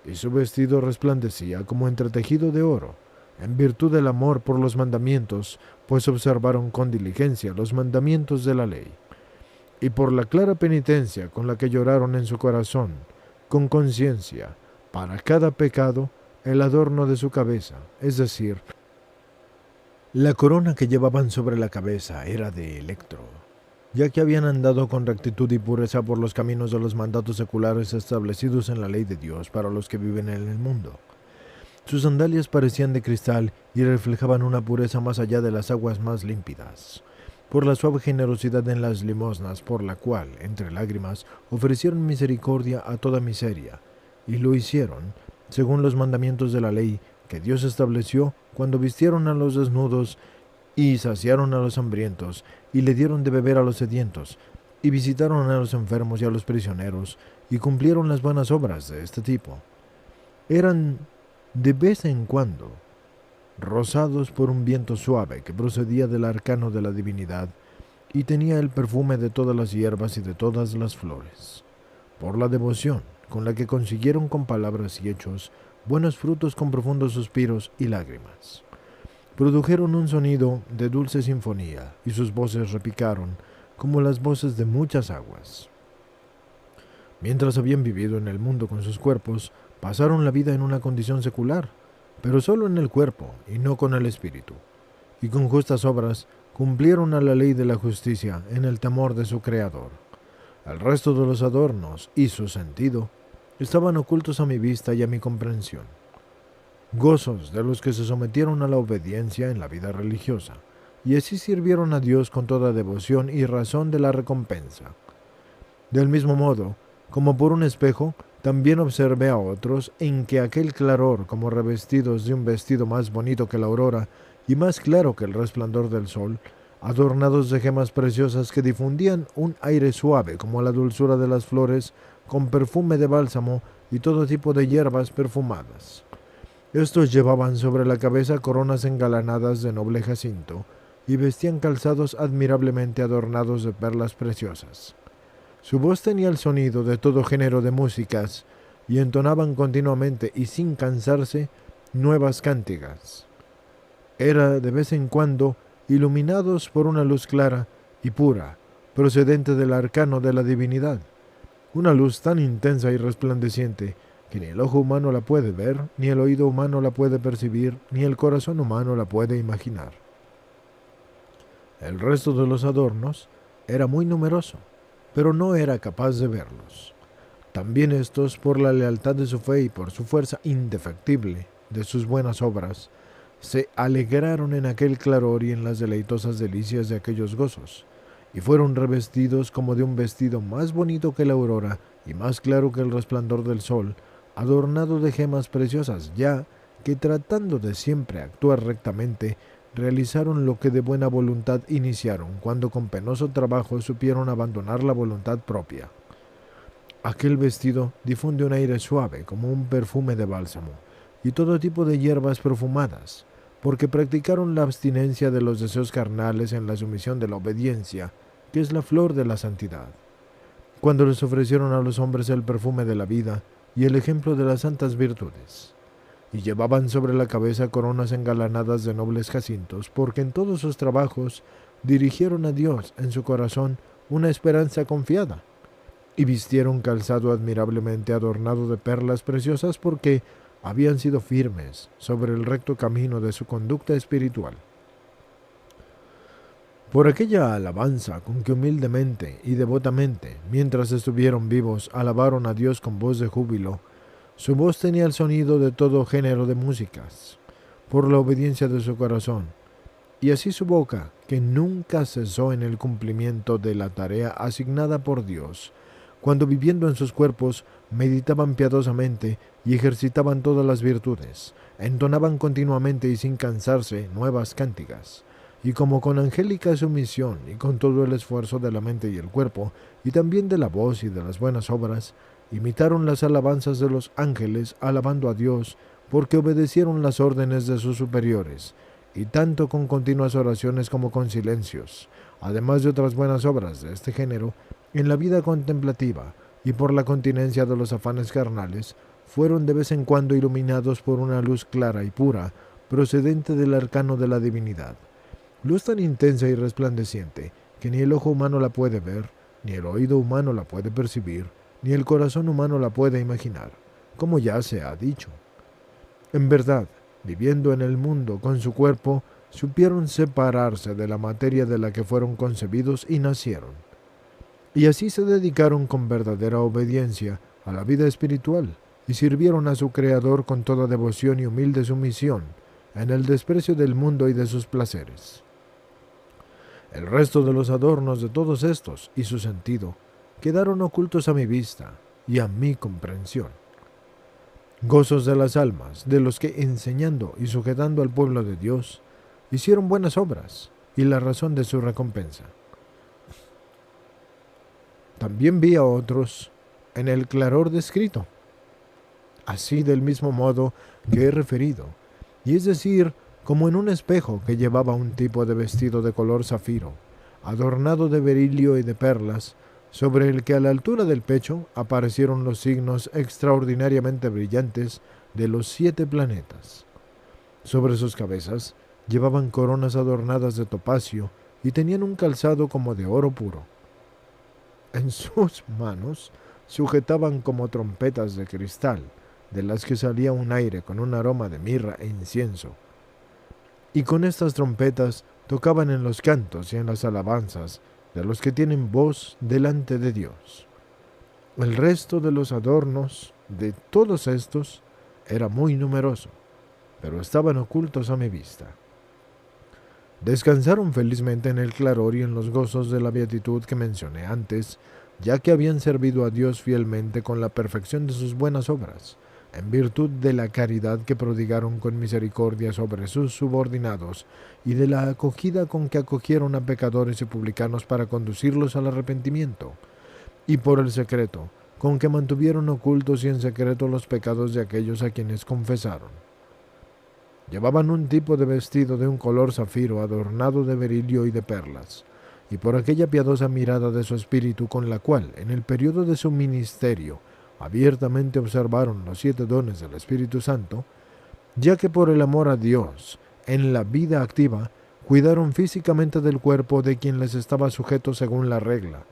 y su vestido resplandecía como entretejido de oro, en virtud del amor por los mandamientos, pues observaron con diligencia los mandamientos de la ley, y por la clara penitencia con la que lloraron en su corazón, con conciencia, para cada pecado, el adorno de su cabeza, es decir, la corona que llevaban sobre la cabeza era de electro, ya que habían andado con rectitud y pureza por los caminos de los mandatos seculares establecidos en la ley de Dios para los que viven en el mundo. Sus sandalias parecían de cristal y reflejaban una pureza más allá de las aguas más límpidas, por la suave generosidad en las limosnas, por la cual, entre lágrimas, ofrecieron misericordia a toda miseria, y lo hicieron, según los mandamientos de la ley que Dios estableció, cuando vistieron a los desnudos y saciaron a los hambrientos, y le dieron de beber a los sedientos, y visitaron a los enfermos y a los prisioneros, y cumplieron las buenas obras de este tipo. Eran, de vez en cuando, rozados por un viento suave que procedía del arcano de la divinidad, y tenía el perfume de todas las hierbas y de todas las flores, por la devoción con la que consiguieron con palabras y hechos buenos frutos con profundos suspiros y lágrimas. Produjeron un sonido de dulce sinfonía, y sus voces repicaron como las voces de muchas aguas. Mientras habían vivido en el mundo con sus cuerpos, pasaron la vida en una condición secular, pero solo en el cuerpo y no con el espíritu, y con justas obras cumplieron a la ley de la justicia en el temor de su Creador. El resto de los adornos y su sentido estaban ocultos a mi vista y a mi comprensión. Gozos de los que se sometieron a la obediencia en la vida religiosa, y así sirvieron a Dios con toda devoción y razón de la recompensa. Del mismo modo, como por un espejo, también observé a otros en que aquel claror, como revestidos de un vestido más bonito que la aurora y más claro que el resplandor del sol, adornados de gemas preciosas que difundían un aire suave como la dulzura de las flores, con perfume de bálsamo y todo tipo de hierbas perfumadas. Estos llevaban sobre la cabeza coronas engalanadas de noble jacinto y vestían calzados admirablemente adornados de perlas preciosas. Su voz tenía el sonido de todo género de músicas y entonaban continuamente y sin cansarse nuevas cánticas. Era de vez en cuando iluminados por una luz clara y pura, procedente del arcano de la divinidad, una luz tan intensa y resplandeciente que ni el ojo humano la puede ver, ni el oído humano la puede percibir, ni el corazón humano la puede imaginar. El resto de los adornos era muy numeroso, pero no era capaz de verlos. También estos, por la lealtad de su fe y por su fuerza indefectible de sus buenas obras, se alegraron en aquel claror y en las deleitosas delicias de aquellos gozos, y fueron revestidos como de un vestido más bonito que la aurora y más claro que el resplandor del sol, adornado de gemas preciosas, ya que tratando de siempre actuar rectamente, realizaron lo que de buena voluntad iniciaron, cuando con penoso trabajo supieron abandonar la voluntad propia. Aquel vestido difunde un aire suave como un perfume de bálsamo, y todo tipo de hierbas perfumadas, porque practicaron la abstinencia de los deseos carnales en la sumisión de la obediencia, que es la flor de la santidad. Cuando les ofrecieron a los hombres el perfume de la vida y el ejemplo de las santas virtudes, y llevaban sobre la cabeza coronas engalanadas de nobles jacintos, porque en todos sus trabajos dirigieron a Dios en su corazón una esperanza confiada, y vistieron calzado admirablemente adornado de perlas preciosas, porque habían sido firmes sobre el recto camino de su conducta espiritual. Por aquella alabanza con que humildemente y devotamente, mientras estuvieron vivos, alabaron a Dios con voz de júbilo, su voz tenía el sonido de todo género de músicas, por la obediencia de su corazón, y así su boca, que nunca cesó en el cumplimiento de la tarea asignada por Dios, cuando viviendo en sus cuerpos meditaban piadosamente y ejercitaban todas las virtudes, entonaban continuamente y sin cansarse nuevas cánticas, y como con angélica sumisión y con todo el esfuerzo de la mente y el cuerpo, y también de la voz y de las buenas obras, imitaron las alabanzas de los ángeles alabando a Dios, porque obedecieron las órdenes de sus superiores, y tanto con continuas oraciones como con silencios, además de otras buenas obras de este género, en la vida contemplativa, y por la continencia de los afanes carnales, fueron de vez en cuando iluminados por una luz clara y pura, procedente del arcano de la divinidad. Luz tan intensa y resplandeciente, que ni el ojo humano la puede ver, ni el oído humano la puede percibir, ni el corazón humano la puede imaginar, como ya se ha dicho. En verdad, viviendo en el mundo con su cuerpo, supieron separarse de la materia de la que fueron concebidos y nacieron. Y así se dedicaron con verdadera obediencia a la vida espiritual, y sirvieron a su Creador con toda devoción y humilde sumisión, en el desprecio del mundo y de sus placeres. El resto de los adornos de todos estos y su sentido quedaron ocultos a mi vista y a mi comprensión. Gozos de las almas, de los que enseñando y sujetando al pueblo de Dios, hicieron buenas obras, y la razón de su recompensa. También vi a otros en el claror descrito, así del mismo modo que he referido, y es decir, como en un espejo que llevaba un tipo de vestido de color zafiro, adornado de berilio y de perlas, sobre el que a la altura del pecho aparecieron los signos extraordinariamente brillantes de los 7 planetas. Sobre sus cabezas llevaban coronas adornadas de topacio y tenían un calzado como de oro puro. En sus manos sujetaban como trompetas de cristal, de las que salía un aire con un aroma de mirra e incienso. Y con estas trompetas tocaban en los cantos y en las alabanzas de los que tienen voz delante de Dios. El resto de los adornos de todos estos era muy numeroso, pero estaban ocultos a mi vista. Descansaron felizmente en el claror y en los gozos de la beatitud que mencioné antes, ya que habían servido a Dios fielmente con la perfección de sus buenas obras, en virtud de la caridad que prodigaron con misericordia sobre sus subordinados y de la acogida con que acogieron a pecadores y publicanos para conducirlos al arrepentimiento, y por el secreto con que mantuvieron ocultos y en secreto los pecados de aquellos a quienes confesaron. Llevaban un tipo de vestido de un color zafiro adornado de berilio y de perlas, y por aquella piadosa mirada de su espíritu con la cual, en el periodo de su ministerio, abiertamente observaron los 7 dones del Espíritu Santo, ya que por el amor a Dios, en la vida activa, cuidaron físicamente del cuerpo de quien les estaba sujeto según la regla,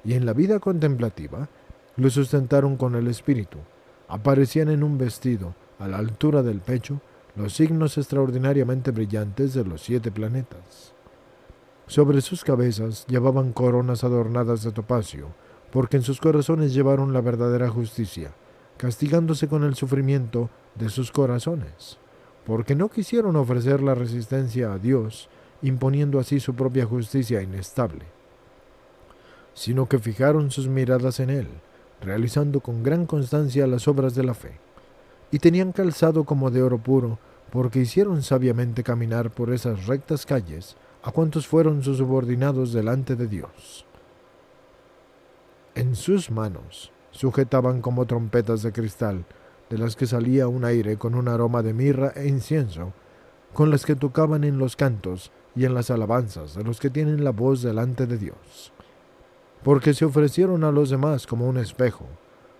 y en la vida contemplativa, lo sustentaron con el Espíritu. Aparecían en un vestido, a la altura del pecho, los signos extraordinariamente brillantes de los 7 planetas. Sobre sus cabezas llevaban coronas adornadas de topacio, porque en sus corazones llevaron la verdadera justicia, castigándose con el sufrimiento de sus corazones, porque no quisieron ofrecer la resistencia a Dios, imponiendo así su propia justicia inestable, sino que fijaron sus miradas en Él, realizando con gran constancia las obras de la fe, y tenían calzado como de oro puro, porque hicieron sabiamente caminar por esas rectas calles a cuantos fueron sus subordinados delante de Dios. En sus manos sujetaban como trompetas de cristal, de las que salía un aire con un aroma de mirra e incienso, con las que tocaban en los cantos y en las alabanzas de los que tienen la voz delante de Dios, porque se ofrecieron a los demás como un espejo,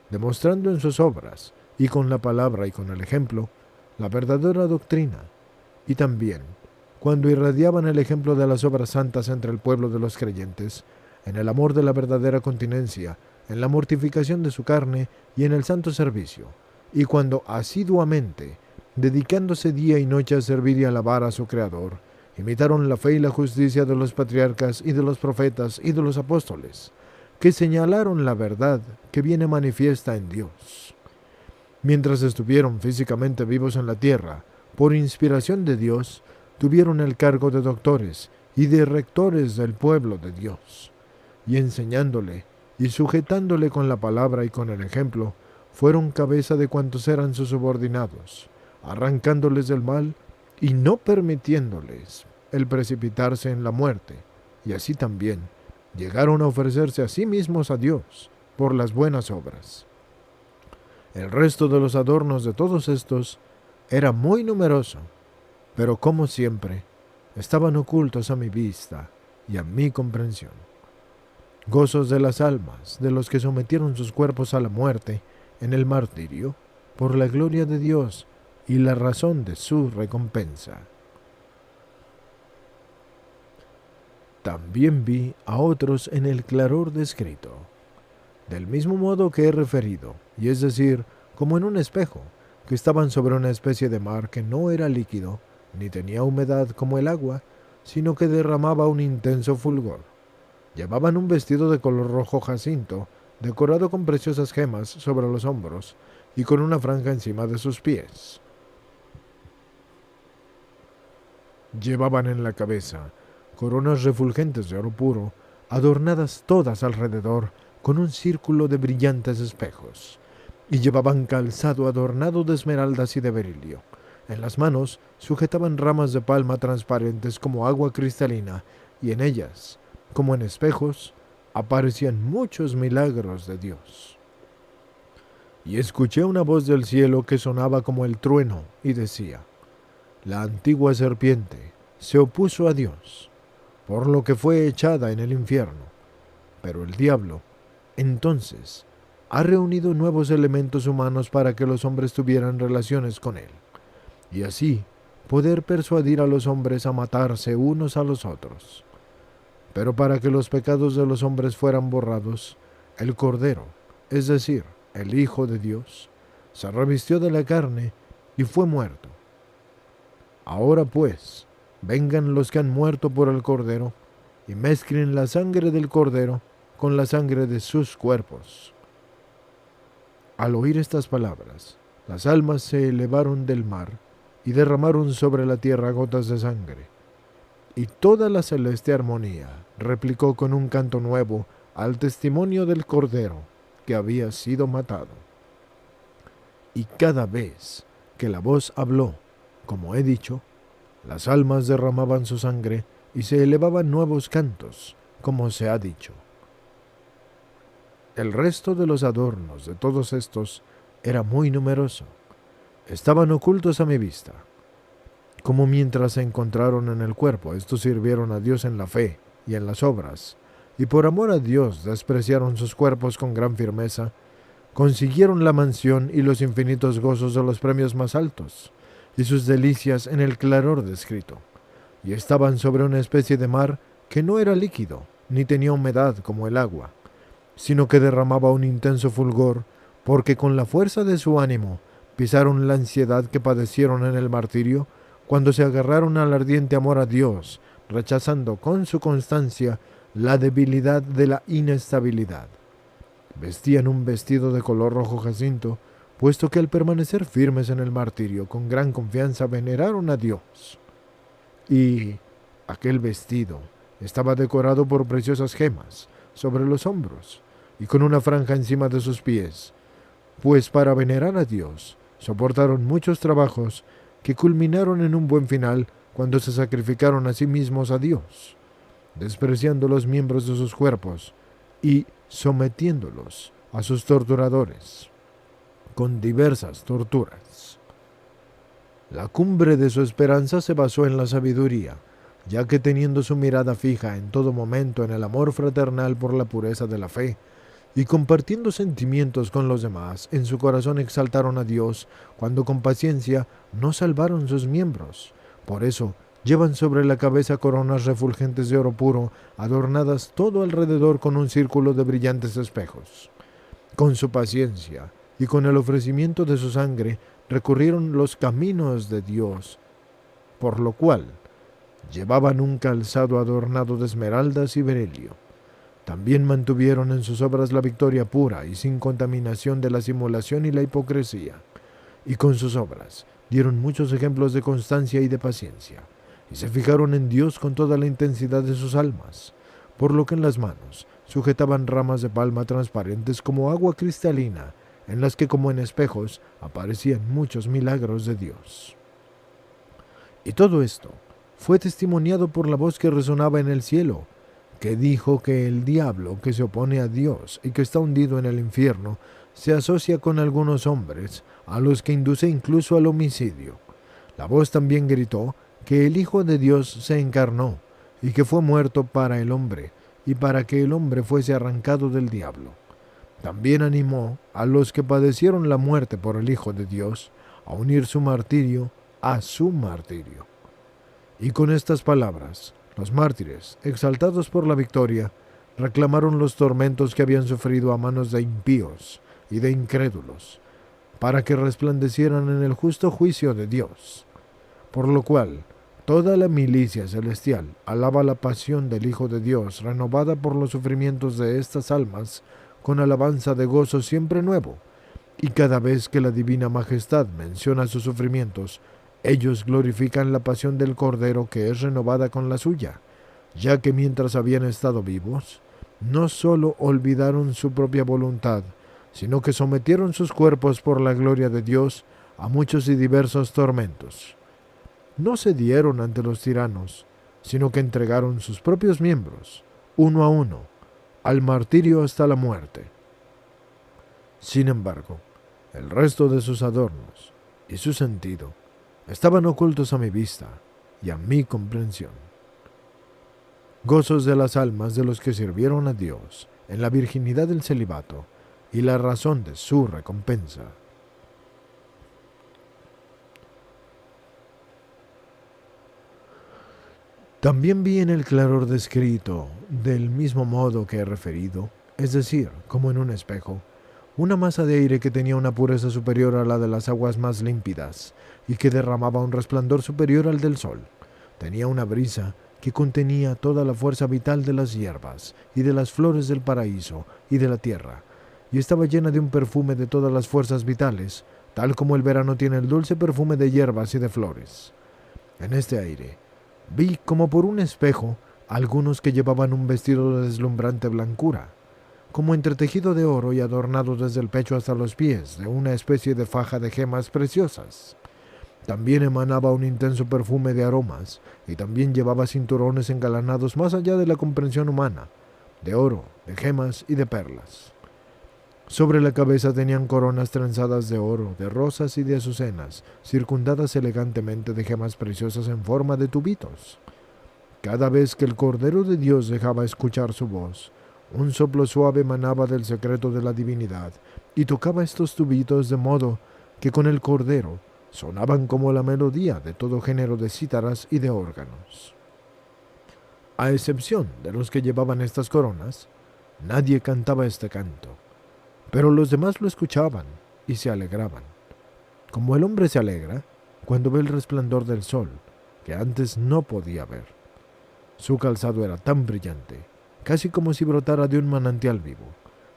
demostrando en sus obras, y con la palabra y con el ejemplo, la verdadera doctrina, y también, cuando irradiaban el ejemplo de las obras santas entre el pueblo de los creyentes, en el amor de la verdadera continencia, en la mortificación de su carne y en el santo servicio, y cuando asiduamente, dedicándose día y noche a servir y alabar a su Creador, imitaron la fe y la justicia de los patriarcas y de los profetas y de los apóstoles, que señalaron la verdad que viene manifiesta en Dios. Mientras estuvieron físicamente vivos en la tierra, por inspiración de Dios, tuvieron el cargo de doctores y de rectores del pueblo de Dios, y enseñándole y sujetándole con la palabra y con el ejemplo, fueron cabeza de cuantos eran sus subordinados, arrancándoles del mal y no permitiéndoles el precipitarse en la muerte, y así también llegaron a ofrecerse a sí mismos a Dios por las buenas obras. El resto de los adornos de todos estos era muy numeroso, pero como siempre, estaban ocultos a mi vista y a mi comprensión. Gozos de las almas de los que sometieron sus cuerpos a la muerte en el martirio, por la gloria de Dios y la razón de su recompensa. También vi a otros en el claror descrito, del mismo modo que he referido, y es decir, como en un espejo, que estaban sobre una especie de mar que no era líquido, ni tenía humedad como el agua, sino que derramaba un intenso fulgor. Llevaban un vestido de color rojo jacinto, decorado con preciosas gemas sobre los hombros, y con una franja encima de sus pies. Llevaban en la cabeza coronas refulgentes de oro puro, adornadas todas alrededor con un círculo de brillantes espejos, y llevaban calzado adornado de esmeraldas y de berilio. En las manos sujetaban ramas de palma transparentes como agua cristalina, y en ellas, como en espejos, aparecían muchos milagros de Dios. Y escuché una voz del cielo que sonaba como el trueno, y decía: la antigua serpiente se opuso a Dios, por lo que fue echada en el infierno. Pero el diablo, entonces, ha reunido nuevos elementos humanos para que los hombres tuvieran relaciones con él, y así poder persuadir a los hombres a matarse unos a los otros. Pero para que los pecados de los hombres fueran borrados, el Cordero, es decir, el Hijo de Dios, se revistió de la carne y fue muerto. Ahora pues, vengan los que han muerto por el Cordero, y mezclen la sangre del Cordero con la sangre de sus cuerpos. Al oír estas palabras, las almas se elevaron del mar y derramaron sobre la tierra gotas de sangre. Y toda la celeste armonía replicó con un canto nuevo al testimonio del Cordero que había sido matado. Y cada vez que la voz habló, como he dicho, las almas derramaban su sangre y se elevaban nuevos cantos, como se ha dicho. El resto de los adornos de todos estos era muy numeroso. Estaban ocultos a mi vista. Como mientras se encontraron en el cuerpo, estos sirvieron a Dios en la fe y en las obras, y por amor a Dios despreciaron sus cuerpos con gran firmeza, consiguieron la mansión y los infinitos gozos de los premios más altos, y sus delicias en el claror descrito, y estaban sobre una especie de mar que no era líquido, ni tenía humedad como el agua, sino que derramaba un intenso fulgor, porque con la fuerza de su ánimo pisaron la ansiedad que padecieron en el martirio, cuando se agarraron al ardiente amor a Dios, rechazando con su constancia la debilidad de la inestabilidad. Vestían un vestido de color rojo jacinto, puesto que al permanecer firmes en el martirio con gran confianza veneraron a Dios. Y aquel vestido estaba decorado por preciosas gemas sobre los hombros y con una franja encima de sus pies, pues para venerar a Dios soportaron muchos trabajos que culminaron en un buen final cuando se sacrificaron a sí mismos a Dios, despreciando los miembros de sus cuerpos y sometiéndolos a sus torturadores con diversas torturas. La cumbre de su esperanza se basó en la sabiduría, ya que teniendo su mirada fija en todo momento en el amor fraternal por la pureza de la fe, y compartiendo sentimientos con los demás, en su corazón exaltaron a Dios, cuando con paciencia no salvaron sus miembros. Por eso, llevan sobre la cabeza coronas refulgentes de oro puro, adornadas todo alrededor con un círculo de brillantes espejos. Con su paciencia y con el ofrecimiento de su sangre, recurrieron los caminos de Dios, por lo cual llevaban un calzado adornado de esmeraldas y berelio. También mantuvieron en sus obras la victoria pura y sin contaminación de la simulación y la hipocresía. Y con sus obras dieron muchos ejemplos de constancia y de paciencia, y se fijaron en Dios con toda la intensidad de sus almas, por lo que en las manos sujetaban ramas de palma transparentes como agua cristalina, en las que como en espejos aparecían muchos milagros de Dios. Y todo esto fue testimoniado por la voz que resonaba en el cielo, que dijo que el diablo que se opone a Dios y que está hundido en el infierno se asocia con algunos hombres, a los que induce incluso al homicidio. La voz también gritó que el Hijo de Dios se encarnó y que fue muerto para el hombre y para que el hombre fuese arrancado del diablo. También animó a los que padecieron la muerte por el Hijo de Dios a unir su martirio a su martirio. Y con estas palabras, los mártires, exaltados por la victoria, reclamaron los tormentos que habían sufrido a manos de impíos y de incrédulos, para que resplandecieran en el justo juicio de Dios. Por lo cual, toda la milicia celestial alaba la pasión del Hijo de Dios, renovada por los sufrimientos de estas almas, con alabanza de gozo siempre nuevo, y cada vez que la divina majestad menciona sus sufrimientos, ellos glorifican la pasión del Cordero que es renovada con la suya, ya que mientras habían estado vivos, no solo olvidaron su propia voluntad, sino que sometieron sus cuerpos por la gloria de Dios a muchos y diversos tormentos. No cedieron ante los tiranos, sino que entregaron sus propios miembros, uno a uno, al martirio hasta la muerte. Sin embargo, el resto de sus adornos y su sentido estaban ocultos a mi vista y a mi comprensión. Gozos de las almas de los que sirvieron a Dios en la virginidad del celibato y la razón de su recompensa. También vi en el claror descrito, del mismo modo que he referido, es decir, como en un espejo, una masa de aire que tenía una pureza superior a la de las aguas más límpidas y que derramaba un resplandor superior al del sol. tenía una brisa que contenía toda la fuerza vital de las hierbas y de las flores del paraíso y de la tierra, y estaba llena de un perfume de todas las fuerzas vitales, tal como el verano tiene el dulce perfume de hierbas y de flores. En este aire vi como por un espejo algunos que llevaban un vestido de deslumbrante blancura, como entretejido de oro y adornado desde el pecho hasta los pies de una especie de faja de gemas preciosas. También emanaba un intenso perfume de aromas, y también llevaba cinturones engalanados más allá de la comprensión humana, de oro, de gemas y de perlas. Sobre la cabeza tenían coronas trenzadas de oro, de rosas y de azucenas, circundadas elegantemente de gemas preciosas en forma de tubitos. Cada vez que el Cordero de Dios dejaba escuchar su voz, un soplo suave emanaba del secreto de la divinidad y tocaba estos tubitos de modo que con el Cordero sonaban como la melodía de todo género de cítaras y de órganos. A excepción de los que llevaban estas coronas, nadie cantaba este canto, pero los demás lo escuchaban y se alegraban, como el hombre se alegra cuando ve el resplandor del sol, que antes no podía ver. Su calzado era tan brillante, casi como si brotara de un manantial vivo.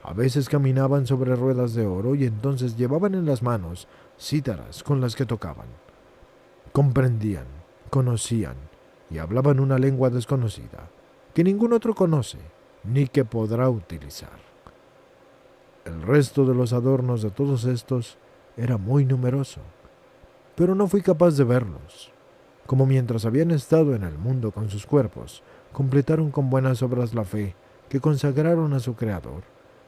A veces caminaban sobre ruedas de oro y entonces llevaban en las manos cítaras con las que tocaban. Comprendían, conocían y hablaban una lengua desconocida, que ningún otro conoce ni que podrá utilizar. El resto de los adornos de todos estos era muy numeroso, pero no fui capaz de verlos. Como mientras habían estado en el mundo con sus cuerpos, completaron con buenas obras la fe que consagraron a su Creador,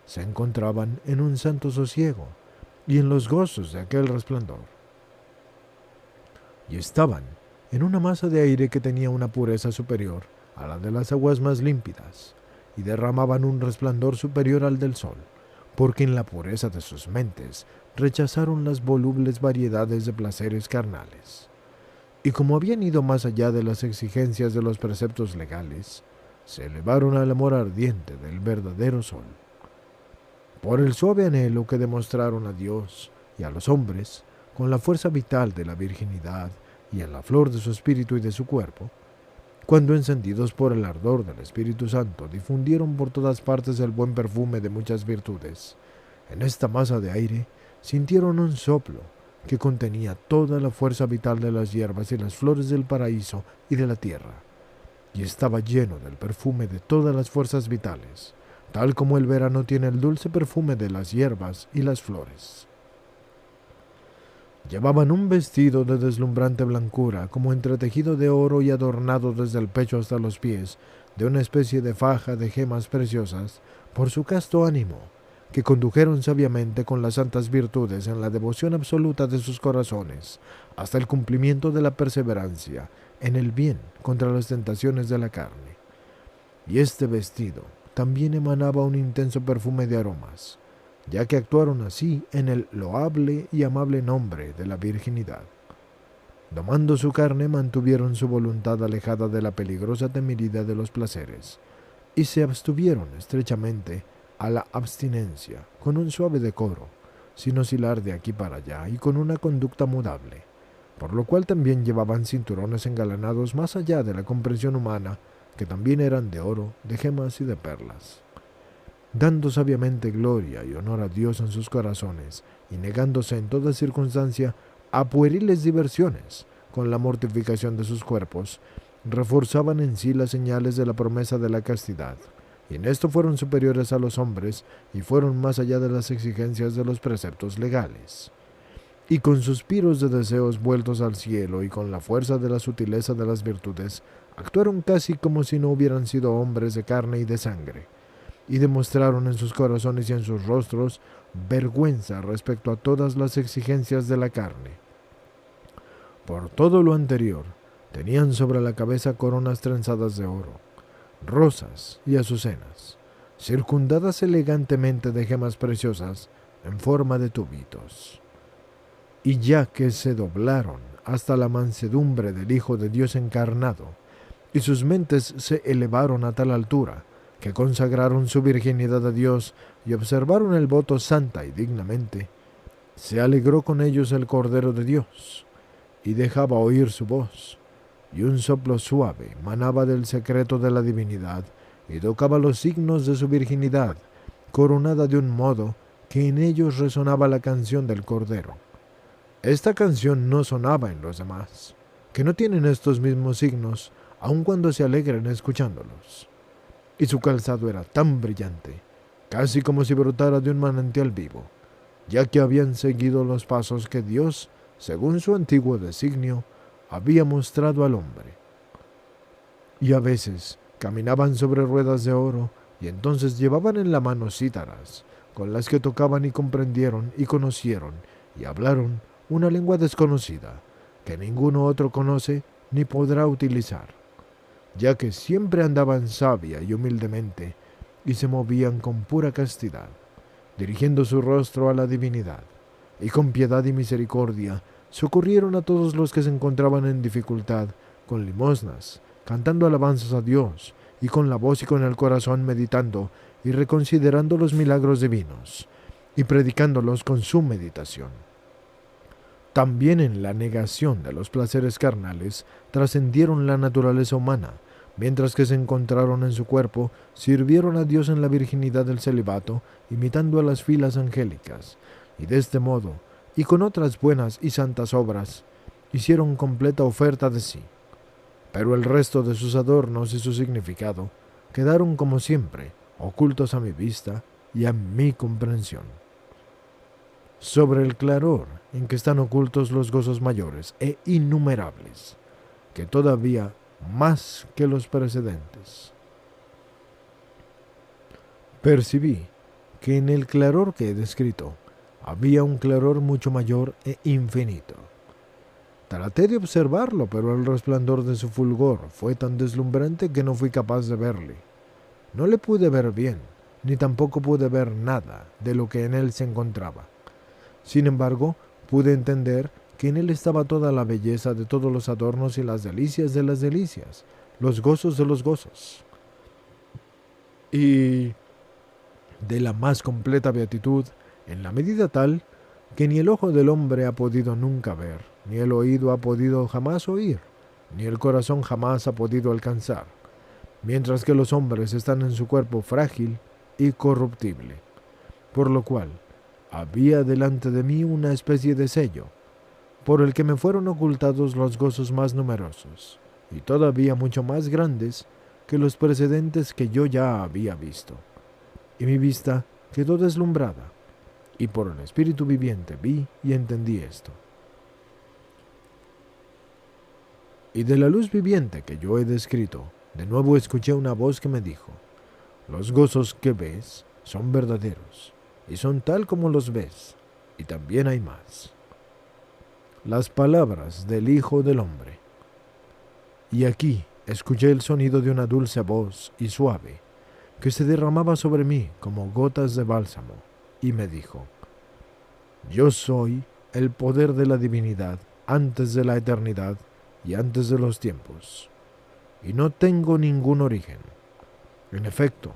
se encontraban en un santo sosiego y en los gozos de aquel resplandor. Y estaban en una masa de aire que tenía una pureza superior a la de las aguas más límpidas, y derramaban un resplandor superior al del sol, porque en la pureza de sus mentes rechazaron las volubles variedades de placeres carnales. Y como habían ido más allá de las exigencias de los preceptos legales, se elevaron al amor ardiente del verdadero sol. Por el suave anhelo que demostraron a Dios y a los hombres, con la fuerza vital de la virginidad y en la flor de su espíritu y de su cuerpo, cuando encendidos por el ardor del Espíritu Santo difundieron por todas partes el buen perfume de muchas virtudes, en esta masa de aire sintieron un soplo que contenía toda la fuerza vital de las hierbas y las flores del paraíso y de la tierra, y estaba lleno del perfume de todas las fuerzas vitales, tal como el verano tiene el dulce perfume de las hierbas y las flores. Llevaban un vestido de deslumbrante blancura, como entretejido de oro y adornado desde el pecho hasta los pies, de una especie de faja de gemas preciosas, por su casto ánimo, que condujeron sabiamente con las santas virtudes en la devoción absoluta de sus corazones, hasta el cumplimiento de la perseverancia en el bien contra las tentaciones de la carne. Y este vestido también emanaba un intenso perfume de aromas, ya que actuaron así en el loable y amable nombre de la virginidad. Domando su carne, mantuvieron su voluntad alejada de la peligrosa temeridad de los placeres, y se abstuvieron estrechamente a la abstinencia, con un suave decoro, sin oscilar de aquí para allá y con una conducta mudable, por lo cual también llevaban cinturones engalanados más allá de la comprensión humana, que también eran de oro, de gemas y de perlas. Dando sabiamente gloria y honor a Dios en sus corazones, y negándose en toda circunstancia a pueriles diversiones con la mortificación de sus cuerpos, reforzaban en sí las señales de la promesa de la castidad, y en esto fueron superiores a los hombres y fueron más allá de las exigencias de los preceptos legales. Y con suspiros de deseos vueltos al cielo y con la fuerza de la sutileza de las virtudes, actuaron casi como si no hubieran sido hombres de carne y de sangre, y demostraron en sus corazones y en sus rostros vergüenza respecto a todas las exigencias de la carne. Por todo lo anterior, tenían sobre la cabeza coronas trenzadas de oro, rosas y azucenas, circundadas elegantemente de gemas preciosas en forma de tubitos. Y ya que se doblaron hasta la mansedumbre del Hijo de Dios encarnado, y sus mentes se elevaron a tal altura, que consagraron su virginidad a Dios y observaron el voto santa y dignamente, se alegró con ellos el Cordero de Dios, y dejaba oír su voz, y un soplo suave manaba del secreto de la divinidad y tocaba los signos de su virginidad, coronada de un modo que en ellos resonaba la canción del Cordero. Esta canción no sonaba en los demás, que no tienen estos mismos signos, aun cuando se alegren escuchándolos. Y su calzado era tan brillante, casi como si brotara de un manantial vivo, ya que habían seguido los pasos que Dios, según su antiguo designio, había mostrado al hombre. Y a veces caminaban sobre ruedas de oro, y entonces llevaban en la mano cítaras, con las que tocaban y comprendieron y conocieron y hablaron una lengua desconocida, que ninguno otro conoce ni podrá utilizar, ya que siempre andaban sabia y humildemente, y se movían con pura castidad, dirigiendo su rostro a la divinidad, y con piedad y misericordia socorrieron a todos los que se encontraban en dificultad, con limosnas, cantando alabanzas a Dios, y con la voz y con el corazón meditando y reconsiderando los milagros divinos, y predicándolos con su meditación. También en la negación de los placeres carnales trascendieron la naturaleza humana, mientras que se encontraron en su cuerpo, sirvieron a Dios en la virginidad del celibato, imitando a las filas angélicas, y de este modo, y con otras buenas y santas obras, hicieron completa oferta de sí. Pero el resto de sus adornos y su significado quedaron como siempre, ocultos a mi vista y a mi comprensión. Sobre el claror en que están ocultos los gozos mayores e innumerables, que todavía más que los precedentes. Percibí que en el claror que he descrito había un claror mucho mayor e infinito. Traté de observarlo, pero el resplandor de su fulgor fue tan deslumbrante que no fui capaz de verle. No le pude ver bien, ni tampoco pude ver nada de lo que en él se encontraba. Sin embargo, pude entender que en él estaba toda la belleza de todos los adornos y las delicias de las delicias, los gozos de los gozos, y de la más completa beatitud, en la medida tal que ni el ojo del hombre ha podido nunca ver, ni el oído ha podido jamás oír, ni el corazón jamás ha podido alcanzar, mientras que los hombres están en su cuerpo frágil y corruptible, por lo cual había delante de mí una especie de sello, por el que me fueron ocultados los gozos más numerosos, y todavía mucho más grandes que los precedentes que yo ya había visto. Y mi vista quedó deslumbrada, y por el Espíritu viviente vi y entendí esto. Y de la luz viviente que yo he descrito, de nuevo escuché una voz que me dijo: los gozos que ves son verdaderos, y son tal como los ves, y también hay más. Las palabras del Hijo del Hombre. Y aquí escuché el sonido de una dulce voz y suave, que se derramaba sobre mí como gotas de bálsamo, y me dijo: yo soy el poder de la divinidad antes de la eternidad y antes de los tiempos, y no tengo ningún origen. En efecto,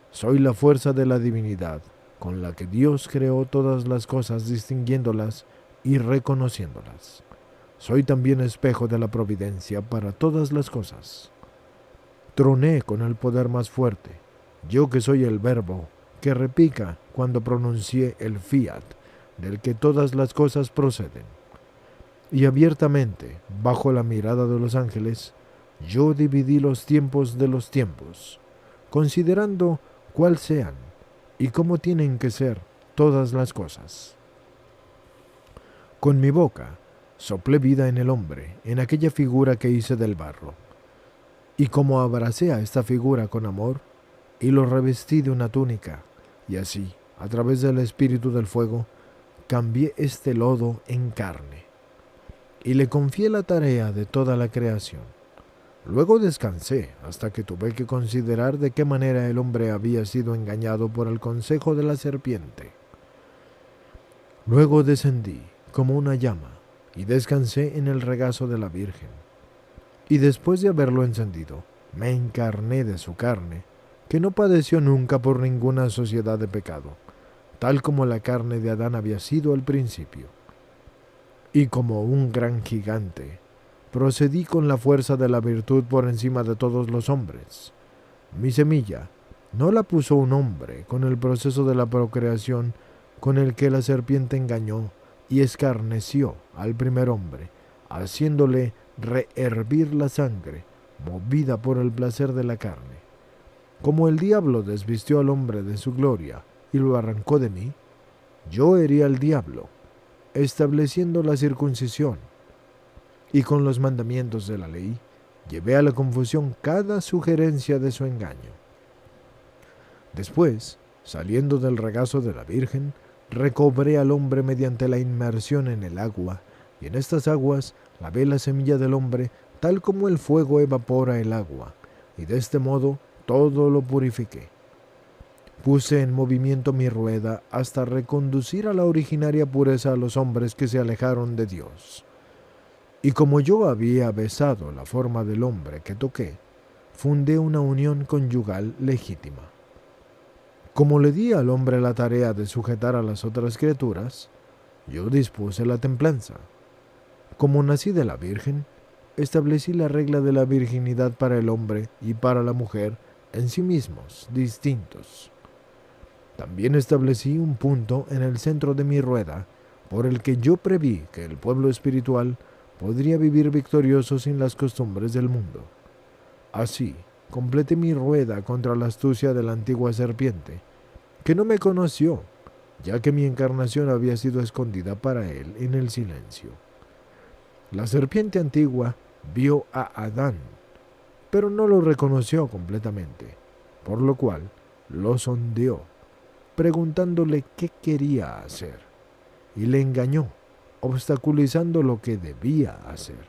soy la fuerza de la divinidad, con la que Dios creó todas las cosas, distinguiéndolas y reconociéndolas. Soy también espejo de la providencia para todas las cosas. Troné con el poder más fuerte, yo que soy el verbo que repica cuando pronuncié el fiat, del que todas las cosas proceden. Y abiertamente, bajo la mirada de los ángeles, yo dividí los tiempos de los tiempos, considerando cuál sean y cómo tienen que ser todas las cosas. Con mi boca soplé vida en el hombre, en aquella figura que hice del barro, y como abracé a esta figura con amor, y lo revestí de una túnica, y así, a través del espíritu del fuego, cambié este lodo en carne, y le confié la tarea de toda la creación. Luego descansé hasta que tuve que considerar de qué manera el hombre había sido engañado por el consejo de la serpiente. Luego descendí como una llama y descansé en el regazo de la Virgen. Y después de haberlo encendido, me encarné de su carne, que no padeció nunca por ninguna sociedad de pecado, tal como la carne de Adán había sido al principio. Y como un gran gigante, procedí con la fuerza de la virtud por encima de todos los hombres. Mi semilla no la puso un hombre con el proceso de la procreación con el que la serpiente engañó y escarneció al primer hombre, haciéndole rehervir la sangre, movida por el placer de la carne. Como el diablo desvistió al hombre de su gloria y lo arrancó de mí, yo herí al diablo, estableciendo la circuncisión, y con los mandamientos de la ley llevé a la confusión cada sugerencia de su engaño. Después, saliendo del regazo de la Virgen, recobré al hombre mediante la inmersión en el agua, y en estas aguas lavé la semilla del hombre, tal como el fuego evapora el agua, y de este modo todo lo purifiqué. Puse en movimiento mi rueda hasta reconducir a la originaria pureza a los hombres que se alejaron de Dios. Y como yo había besado la forma del hombre que toqué, fundé una unión conyugal legítima. Como le di al hombre la tarea de sujetar a las otras criaturas, yo dispuse la templanza. Como nací de la Virgen, establecí la regla de la virginidad para el hombre y para la mujer en sí mismos, distintos. También establecí un punto en el centro de mi rueda, por el que yo preví que el pueblo espiritual podría vivir victorioso sin las costumbres del mundo. Así, completé mi rueda contra la astucia de la antigua serpiente, que no me conoció, ya que mi encarnación había sido escondida para él en el silencio. La serpiente antigua vio a Adán, pero no lo reconoció completamente, por lo cual lo sondeó, preguntándole qué quería hacer, y le engañó, obstaculizando lo que debía hacer.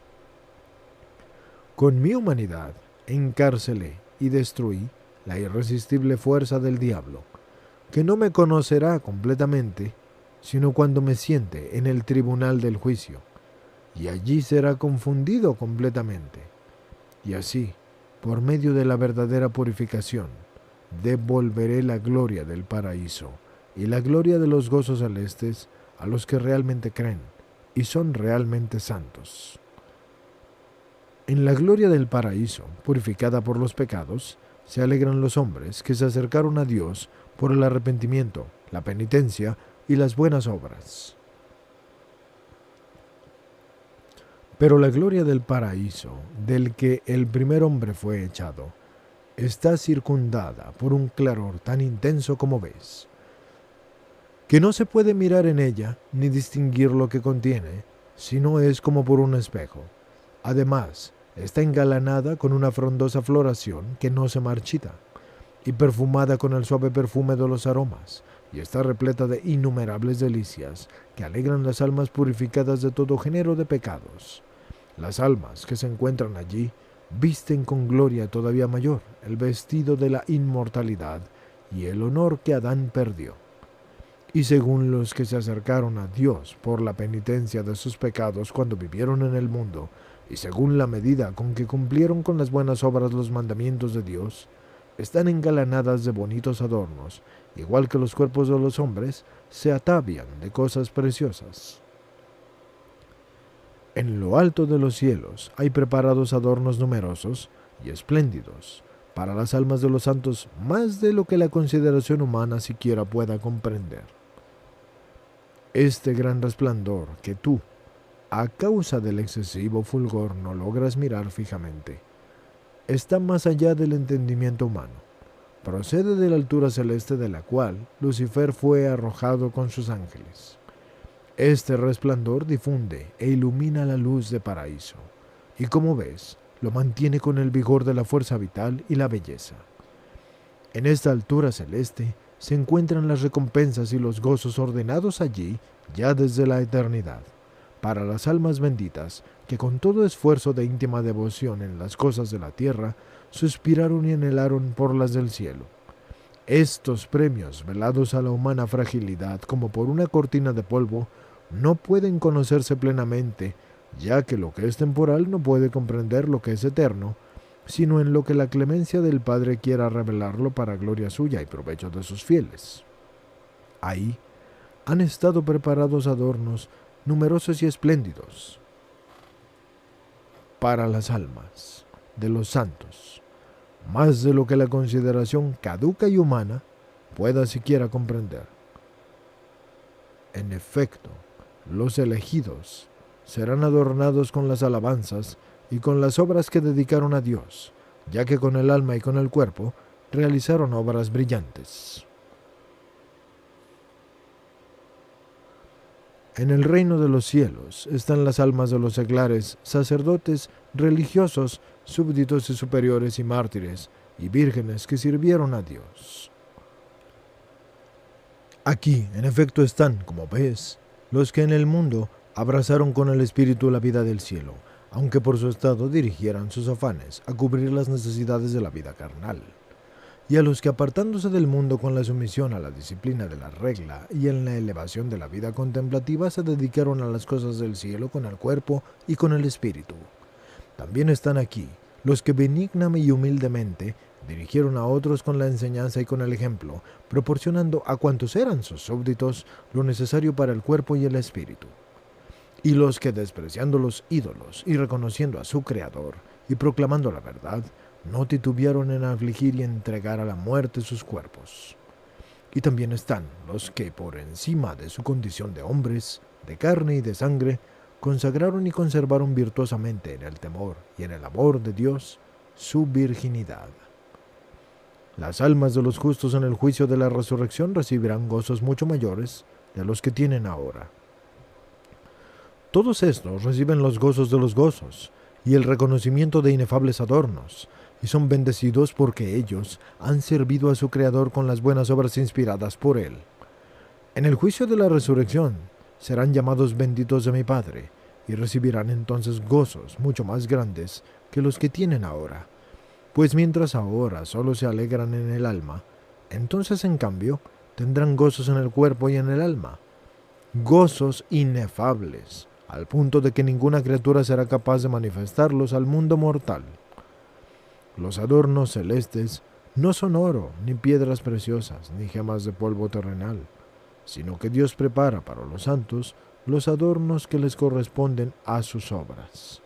Con mi humanidad encarcelé y destruí la irresistible fuerza del diablo, que no me conocerá completamente, sino cuando me siente en el tribunal del juicio, y allí será confundido completamente. Y así, por medio de la verdadera purificación, devolveré la gloria del paraíso y la gloria de los gozos celestes a los que realmente creen y son realmente santos. En la gloria del paraíso, purificada por los pecados, se alegran los hombres que se acercaron a Dios por el arrepentimiento, la penitencia y las buenas obras. Pero la gloria del paraíso, del que el primer hombre fue echado, está circundada por un claror tan intenso como ves, que no se puede mirar en ella ni distinguir lo que contiene, sino es como por un espejo. Además, está engalanada con una frondosa floración que no se marchita, y perfumada con el suave perfume de los aromas, y está repleta de innumerables delicias que alegran las almas purificadas de todo género de pecados. Las almas que se encuentran allí visten con gloria todavía mayor el vestido de la inmortalidad y el honor que Adán perdió. Y según los que se acercaron a Dios por la penitencia de sus pecados cuando vivieron en el mundo, y según la medida con que cumplieron con las buenas obras los mandamientos de Dios, están engalanadas de bonitos adornos, igual que los cuerpos de los hombres se atavian de cosas preciosas. En lo alto de los cielos hay preparados adornos numerosos y espléndidos para las almas de los santos, más de lo que la consideración humana siquiera pueda comprender. Este gran resplandor que tú, a causa del excesivo fulgor, no logras mirar fijamente, está más allá del entendimiento humano. Procede de la altura celeste de la cual Lucifer fue arrojado con sus ángeles. Este resplandor difunde e ilumina la luz de paraíso, y como ves, lo mantiene con el vigor de la fuerza vital y la belleza. En esta altura celeste se encuentran las recompensas y los gozos ordenados allí ya desde la eternidad, para las almas benditas que con todo esfuerzo de íntima devoción en las cosas de la tierra suspiraron y anhelaron por las del cielo. Estos premios, velados a la humana fragilidad como por una cortina de polvo, no pueden conocerse plenamente, ya que lo que es temporal no puede comprender lo que es eterno, sino en lo que la clemencia del Padre quiera revelarlo para gloria suya y provecho de sus fieles. Ahí han estado preparados adornos numerosos y espléndidos. para las almas de los santos, más de lo que la consideración caduca y humana pueda siquiera comprender. En efecto, los elegidos serán adornados con las alabanzas y con las obras que dedicaron a Dios, ya que con el alma y con el cuerpo realizaron obras brillantes. En el reino de los cielos están las almas de los seglares, sacerdotes, religiosos, súbditos y superiores y mártires, y vírgenes que sirvieron a Dios. Aquí, en efecto, están, como ves, los que en el mundo abrazaron con el Espíritu la vida del cielo, aunque por su estado dirigieran sus afanes a cubrir las necesidades de la vida carnal. Y a los que apartándose del mundo con la sumisión a la disciplina de la regla y en la elevación de la vida contemplativa se dedicaron a las cosas del cielo con el cuerpo y con el espíritu. También están aquí los que benigna y humildemente dirigieron a otros con la enseñanza y con el ejemplo, proporcionando a cuantos eran sus súbditos lo necesario para el cuerpo y el espíritu. Y los que despreciando los ídolos y reconociendo a su Creador y proclamando la verdad, no titubearon en afligir y entregar a la muerte sus cuerpos. Y también están los que, por encima de su condición de hombres, de carne y de sangre, consagraron y conservaron virtuosamente en el temor y en el amor de Dios su virginidad. Las almas de los justos en el juicio de la resurrección recibirán gozos mucho mayores de los que tienen ahora. Todos estos reciben los gozos de los gozos y el reconocimiento de inefables adornos, y son bendecidos porque ellos han servido a su Creador con las buenas obras inspiradas por Él. En el juicio de la resurrección serán llamados benditos de mi Padre, y recibirán entonces gozos mucho más grandes que los que tienen ahora. Pues mientras ahora solo se alegran en el alma, entonces en cambio tendrán gozos en el cuerpo y en el alma, gozos inefables, al punto de que ninguna criatura será capaz de manifestarlos al mundo mortal. Los adornos celestes no son oro, ni piedras preciosas, ni gemas de polvo terrenal, sino que Dios prepara para los santos los adornos que les corresponden a sus obras.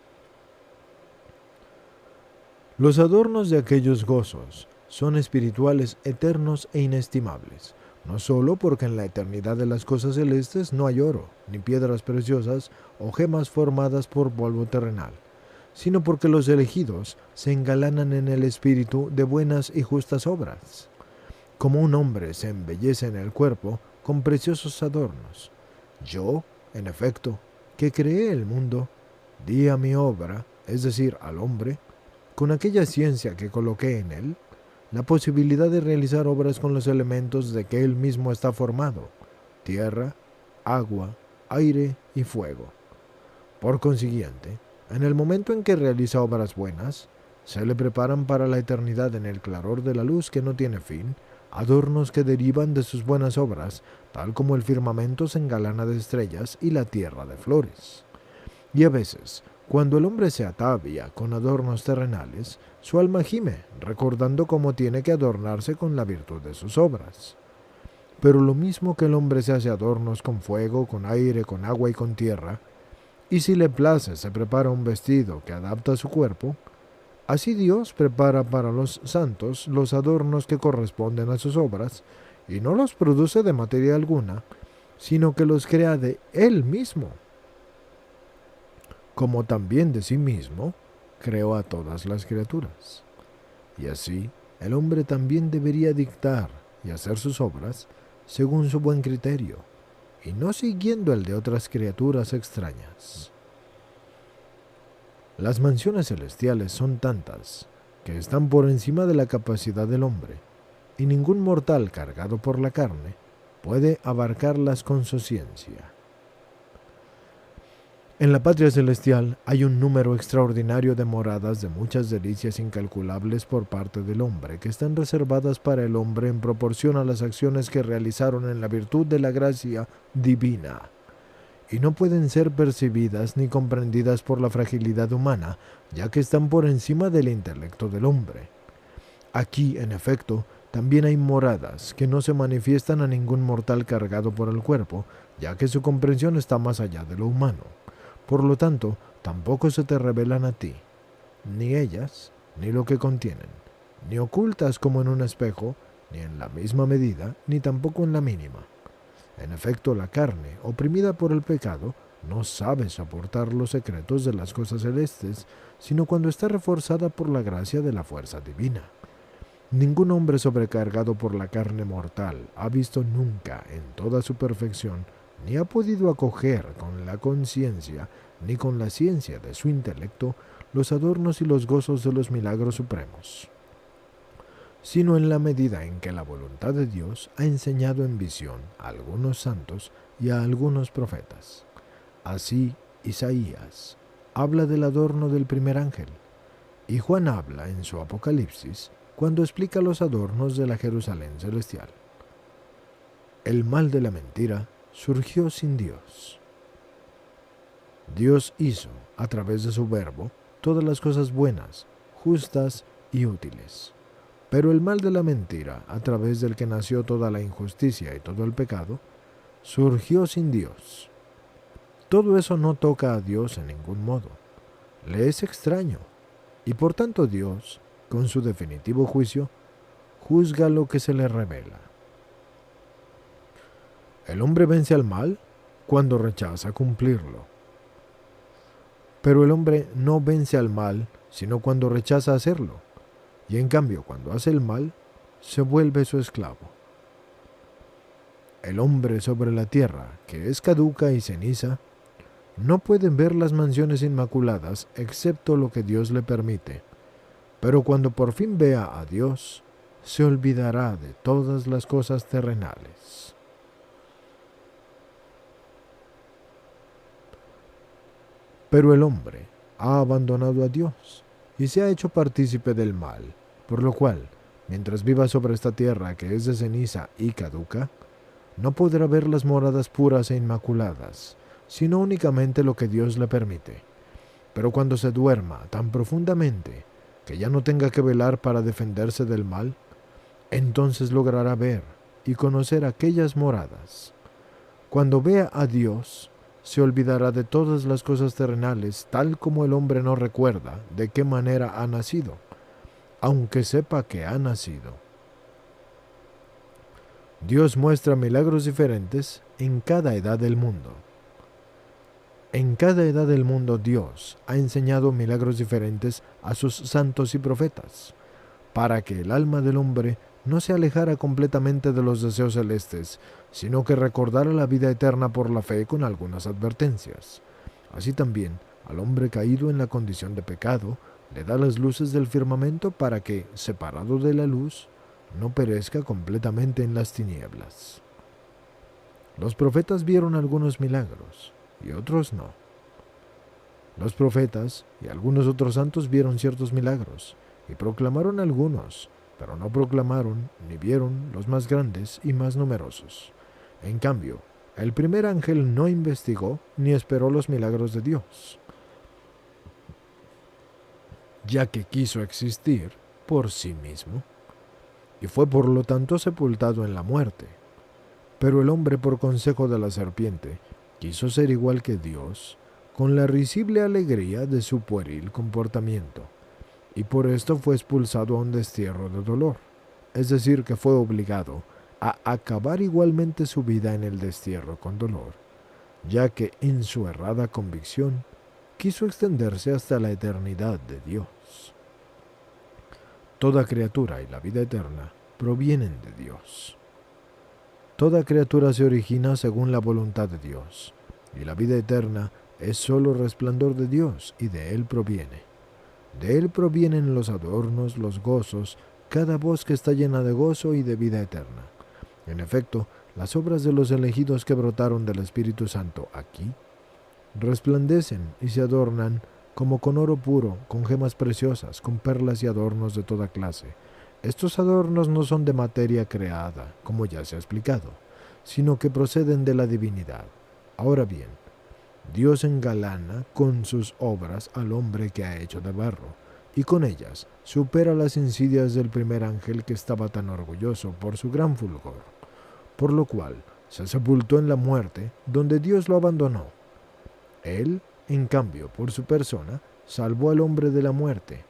Los adornos de aquellos gozos son espirituales, eternos e inestimables, no solo porque en la eternidad de las cosas celestes no hay oro, ni piedras preciosas o gemas formadas por polvo terrenal, sino porque los elegidos se engalanan en el espíritu de buenas y justas obras. Como un hombre se embellece en el cuerpo con preciosos adornos, yo, en efecto, que creé el mundo, di a mi obra, es decir, al hombre, con aquella ciencia que coloqué en él, la posibilidad de realizar obras con los elementos de que él mismo está formado, tierra, agua, aire y fuego. Por consiguiente, en el momento en que realiza obras buenas, se le preparan para la eternidad en el claror de la luz que no tiene fin, adornos que derivan de sus buenas obras, tal como el firmamento se engalana de estrellas y la tierra de flores. Y a veces, cuando el hombre se atavia con adornos terrenales, su alma gime, recordando cómo tiene que adornarse con la virtud de sus obras. Pero lo mismo que el hombre se hace adornos con fuego, con aire, con agua y con tierra, y si le place se prepara un vestido que adapta a su cuerpo, así Dios prepara para los santos los adornos que corresponden a sus obras, y no los produce de materia alguna, sino que los crea de Él mismo, como también de sí mismo creó a todas las criaturas. Y así el hombre también debería dictar y hacer sus obras según su buen criterio, y no siguiendo el de otras criaturas extrañas. Las mansiones celestiales son tantas que están por encima de la capacidad del hombre, y ningún mortal cargado por la carne puede abarcarlas con su ciencia. En la patria celestial hay un número extraordinario de moradas de muchas delicias incalculables por parte del hombre, que están reservadas para el hombre en proporción a las acciones que realizaron en la virtud de la gracia divina, y no pueden ser percibidas ni comprendidas por la fragilidad humana, ya que están por encima del intelecto del hombre. Aquí, en efecto, también hay moradas que no se manifiestan a ningún mortal cargado por el cuerpo, ya que su comprensión está más allá de lo humano. Por lo tanto, tampoco se te revelan a ti, ni ellas, ni lo que contienen, ni ocultas como en un espejo, ni en la misma medida, ni tampoco en la mínima. En efecto, la carne, oprimida por el pecado, no sabe soportar los secretos de las cosas celestes, sino cuando está reforzada por la gracia de la fuerza divina. Ningún hombre sobrecargado por la carne mortal ha visto nunca en toda su perfección, ni ha podido acoger con la conciencia ni con la ciencia de su intelecto los adornos y los gozos de los milagros supremos, sino en la medida en que la voluntad de Dios ha enseñado en visión a algunos santos y a algunos profetas. Así, Isaías habla del adorno del primer ángel, y Juan habla en su Apocalipsis cuando explica los adornos de la Jerusalén celestial. El mal de la mentira surgió sin Dios. Dios hizo, a través de su verbo, todas las cosas buenas, justas y útiles. Pero el mal de la mentira, a través del que nació toda la injusticia y todo el pecado, surgió sin Dios. Todo eso no toca a Dios en ningún modo. Le es extraño, y por tanto Dios, con su definitivo juicio, juzga lo que se le revela. El hombre vence al mal cuando rechaza cumplirlo. Pero el hombre no vence al mal sino cuando rechaza hacerlo, y en cambio cuando hace el mal, se vuelve su esclavo. El hombre sobre la tierra, que es caduca y ceniza, no puede ver las mansiones inmaculadas excepto lo que Dios le permite, pero cuando por fin vea a Dios, se olvidará de todas las cosas terrenales. Pero el hombre ha abandonado a Dios y se ha hecho partícipe del mal, por lo cual, mientras viva sobre esta tierra que es de ceniza y caduca, no podrá ver las moradas puras e inmaculadas, sino únicamente lo que Dios le permite. Pero cuando se duerma tan profundamente que ya no tenga que velar para defenderse del mal, entonces logrará ver y conocer aquellas moradas. Cuando vea a Dios, se olvidará de todas las cosas terrenales, tal como el hombre no recuerda de qué manera ha nacido, aunque sepa que ha nacido. Dios muestra milagros diferentes en cada edad del mundo. En cada edad del mundo Dios ha enseñado milagros diferentes a sus santos y profetas, para que el alma del hombre no se alejara completamente de los deseos celestes, sino que recordara la vida eterna por la fe con algunas advertencias. Así también, al hombre caído en la condición de pecado, le da las luces del firmamento para que, separado de la luz, no perezca completamente en las tinieblas. Los profetas vieron algunos milagros, y otros no. Los profetas y algunos otros santos vieron ciertos milagros, y proclamaron algunos, pero no proclamaron ni vieron los más grandes y más numerosos. En cambio, el primer ángel no investigó ni esperó los milagros de Dios, ya que quiso existir por sí mismo, y fue por lo tanto sepultado en la muerte. Pero el hombre, por consejo de la serpiente, quiso ser igual que Dios, con la risible alegría de su pueril comportamiento, y por esto fue expulsado a un destierro de dolor, es decir, que fue obligado a acabar igualmente su vida en el destierro con dolor, ya que en su errada convicción quiso extenderse hasta la eternidad de Dios. Toda criatura y la vida eterna provienen de Dios. Toda criatura se origina según la voluntad de Dios, y la vida eterna es solo resplandor de Dios y de Él proviene. De Él provienen los adornos, los gozos, cada voz que está llena de gozo y de vida eterna. En efecto, las obras de los elegidos que brotaron del Espíritu Santo aquí resplandecen y se adornan como con oro puro, con gemas preciosas, con perlas y adornos de toda clase. Estos adornos no son de materia creada, como ya se ha explicado, sino que proceden de la divinidad. Ahora bien, Dios engalana con sus obras al hombre que ha hecho de barro, y con ellas supera las insidias del primer ángel que estaba tan orgulloso por su gran fulgor, por lo cual se sepultó en la muerte, donde Dios lo abandonó. Él en cambio, por su persona, salvó al hombre de la muerte.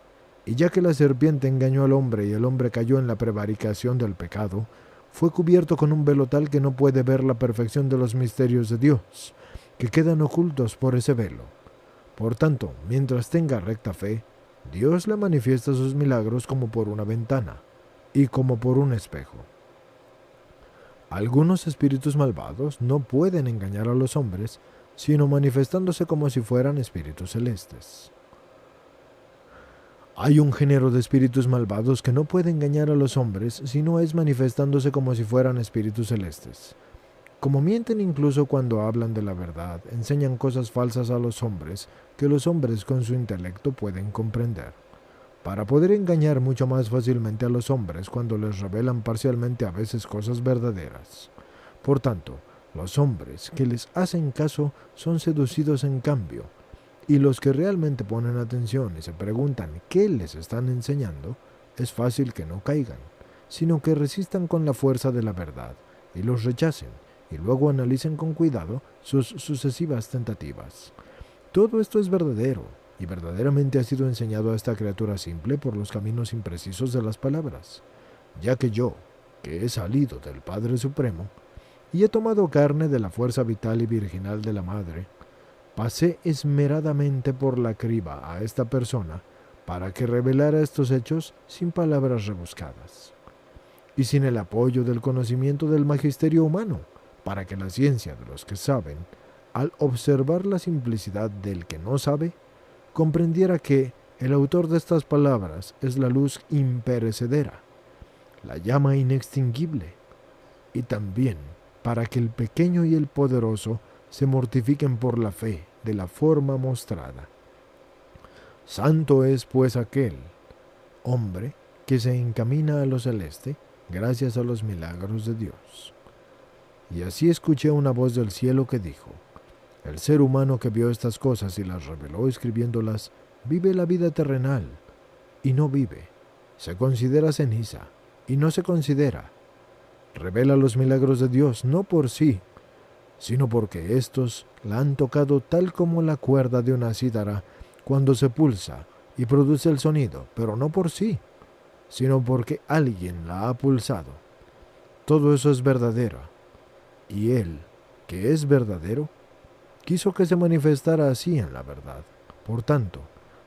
Y ya que la serpiente engañó al hombre y el hombre cayó en la prevaricación del pecado, fue cubierto con un velo tal que no puede ver la perfección de los misterios de Dios, que quedan ocultos por ese velo. Por tanto, mientras tenga recta fe, Dios le manifiesta sus milagros como por una ventana y como por un espejo. Algunos espíritus malvados no pueden engañar a los hombres, sino manifestándose como si fueran espíritus celestes. Hay un género de espíritus malvados que no puede engañar a los hombres, sino es manifestándose como si fueran espíritus celestes. Como mienten incluso cuando hablan de la verdad, enseñan cosas falsas a los hombres que los hombres con su intelecto pueden comprender, para poder engañar mucho más fácilmente a los hombres cuando les revelan parcialmente a veces cosas verdaderas. Por tanto, los hombres que les hacen caso son seducidos en cambio, y los que realmente ponen atención y se preguntan qué les están enseñando, es fácil que no caigan, sino que resistan con la fuerza de la verdad y los rechacen, y luego analicen con cuidado sus sucesivas tentativas. Todo esto es verdadero, y verdaderamente ha sido enseñado a esta criatura simple por los caminos imprecisos de las palabras, ya que yo, que he salido del Padre Supremo, y he tomado carne de la fuerza vital y virginal de la Madre, pasé esmeradamente por la criba a esta persona para que revelara estos hechos sin palabras rebuscadas, y sin el apoyo del conocimiento del magisterio humano, para que la ciencia de los que saben, al observar la simplicidad del que no sabe, comprendiera que el autor de estas palabras es la luz imperecedera, la llama inextinguible, y también para que el pequeño y el poderoso se mortifiquen por la fe de la forma mostrada. Santo es pues aquel hombre que se encamina a lo celeste gracias a los milagros de Dios. Y así escuché una voz del cielo que dijo: el ser humano que vio estas cosas y las reveló escribiéndolas, vive la vida terrenal y no vive, se considera ceniza y no se considera. Revela los milagros de Dios no por sí, sino porque éstos la han tocado tal como la cuerda de una cítara cuando se pulsa y produce el sonido, pero no por sí, sino porque alguien la ha pulsado. Todo eso es verdadero, y Él, que es verdadero, quiso que se manifestara así en la verdad. Por tanto,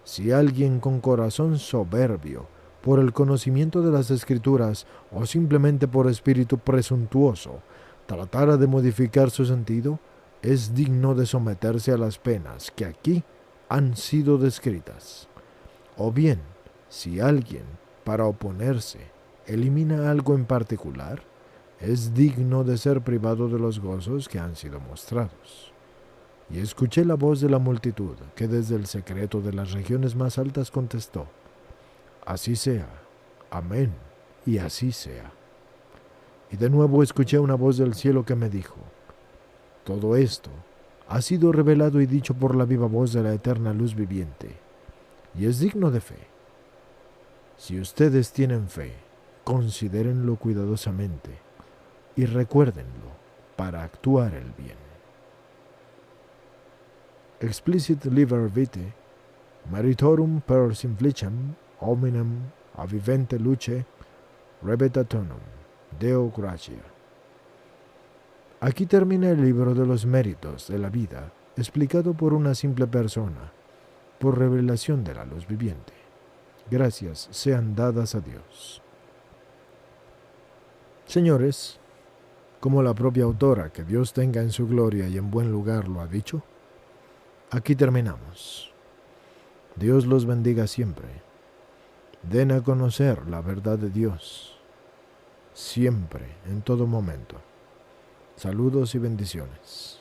si alguien con corazón soberbio, por el conocimiento de las Escrituras o simplemente por espíritu presuntuoso, tratara de modificar su sentido, es digno de someterse a las penas que aquí han sido descritas. O bien, si alguien, para oponerse, elimina algo en particular, es digno de ser privado de los gozos que han sido mostrados. Y escuché la voz de la multitud, que desde el secreto de las regiones más altas contestó: así sea, amén, y así sea. Y de nuevo escuché una voz del cielo que me dijo: todo esto ha sido revelado y dicho por la viva voz de la eterna luz viviente, y es digno de fe. Si ustedes tienen fe, considérenlo cuidadosamente y recuérdenlo para actuar el bien. Explicit liber vitae, meritorum per simpliciam hominem avivente luce rebetatonum Deo gratia. Aquí termina el libro de los méritos de la vida, explicado por una simple persona, por revelación de la luz viviente. Gracias sean dadas a Dios. Señores, como la propia autora, que Dios tenga en su gloria y en buen lugar, lo ha dicho, aquí terminamos. Dios los bendiga siempre. Den a conocer la verdad de Dios, siempre, en todo momento. Saludos y bendiciones.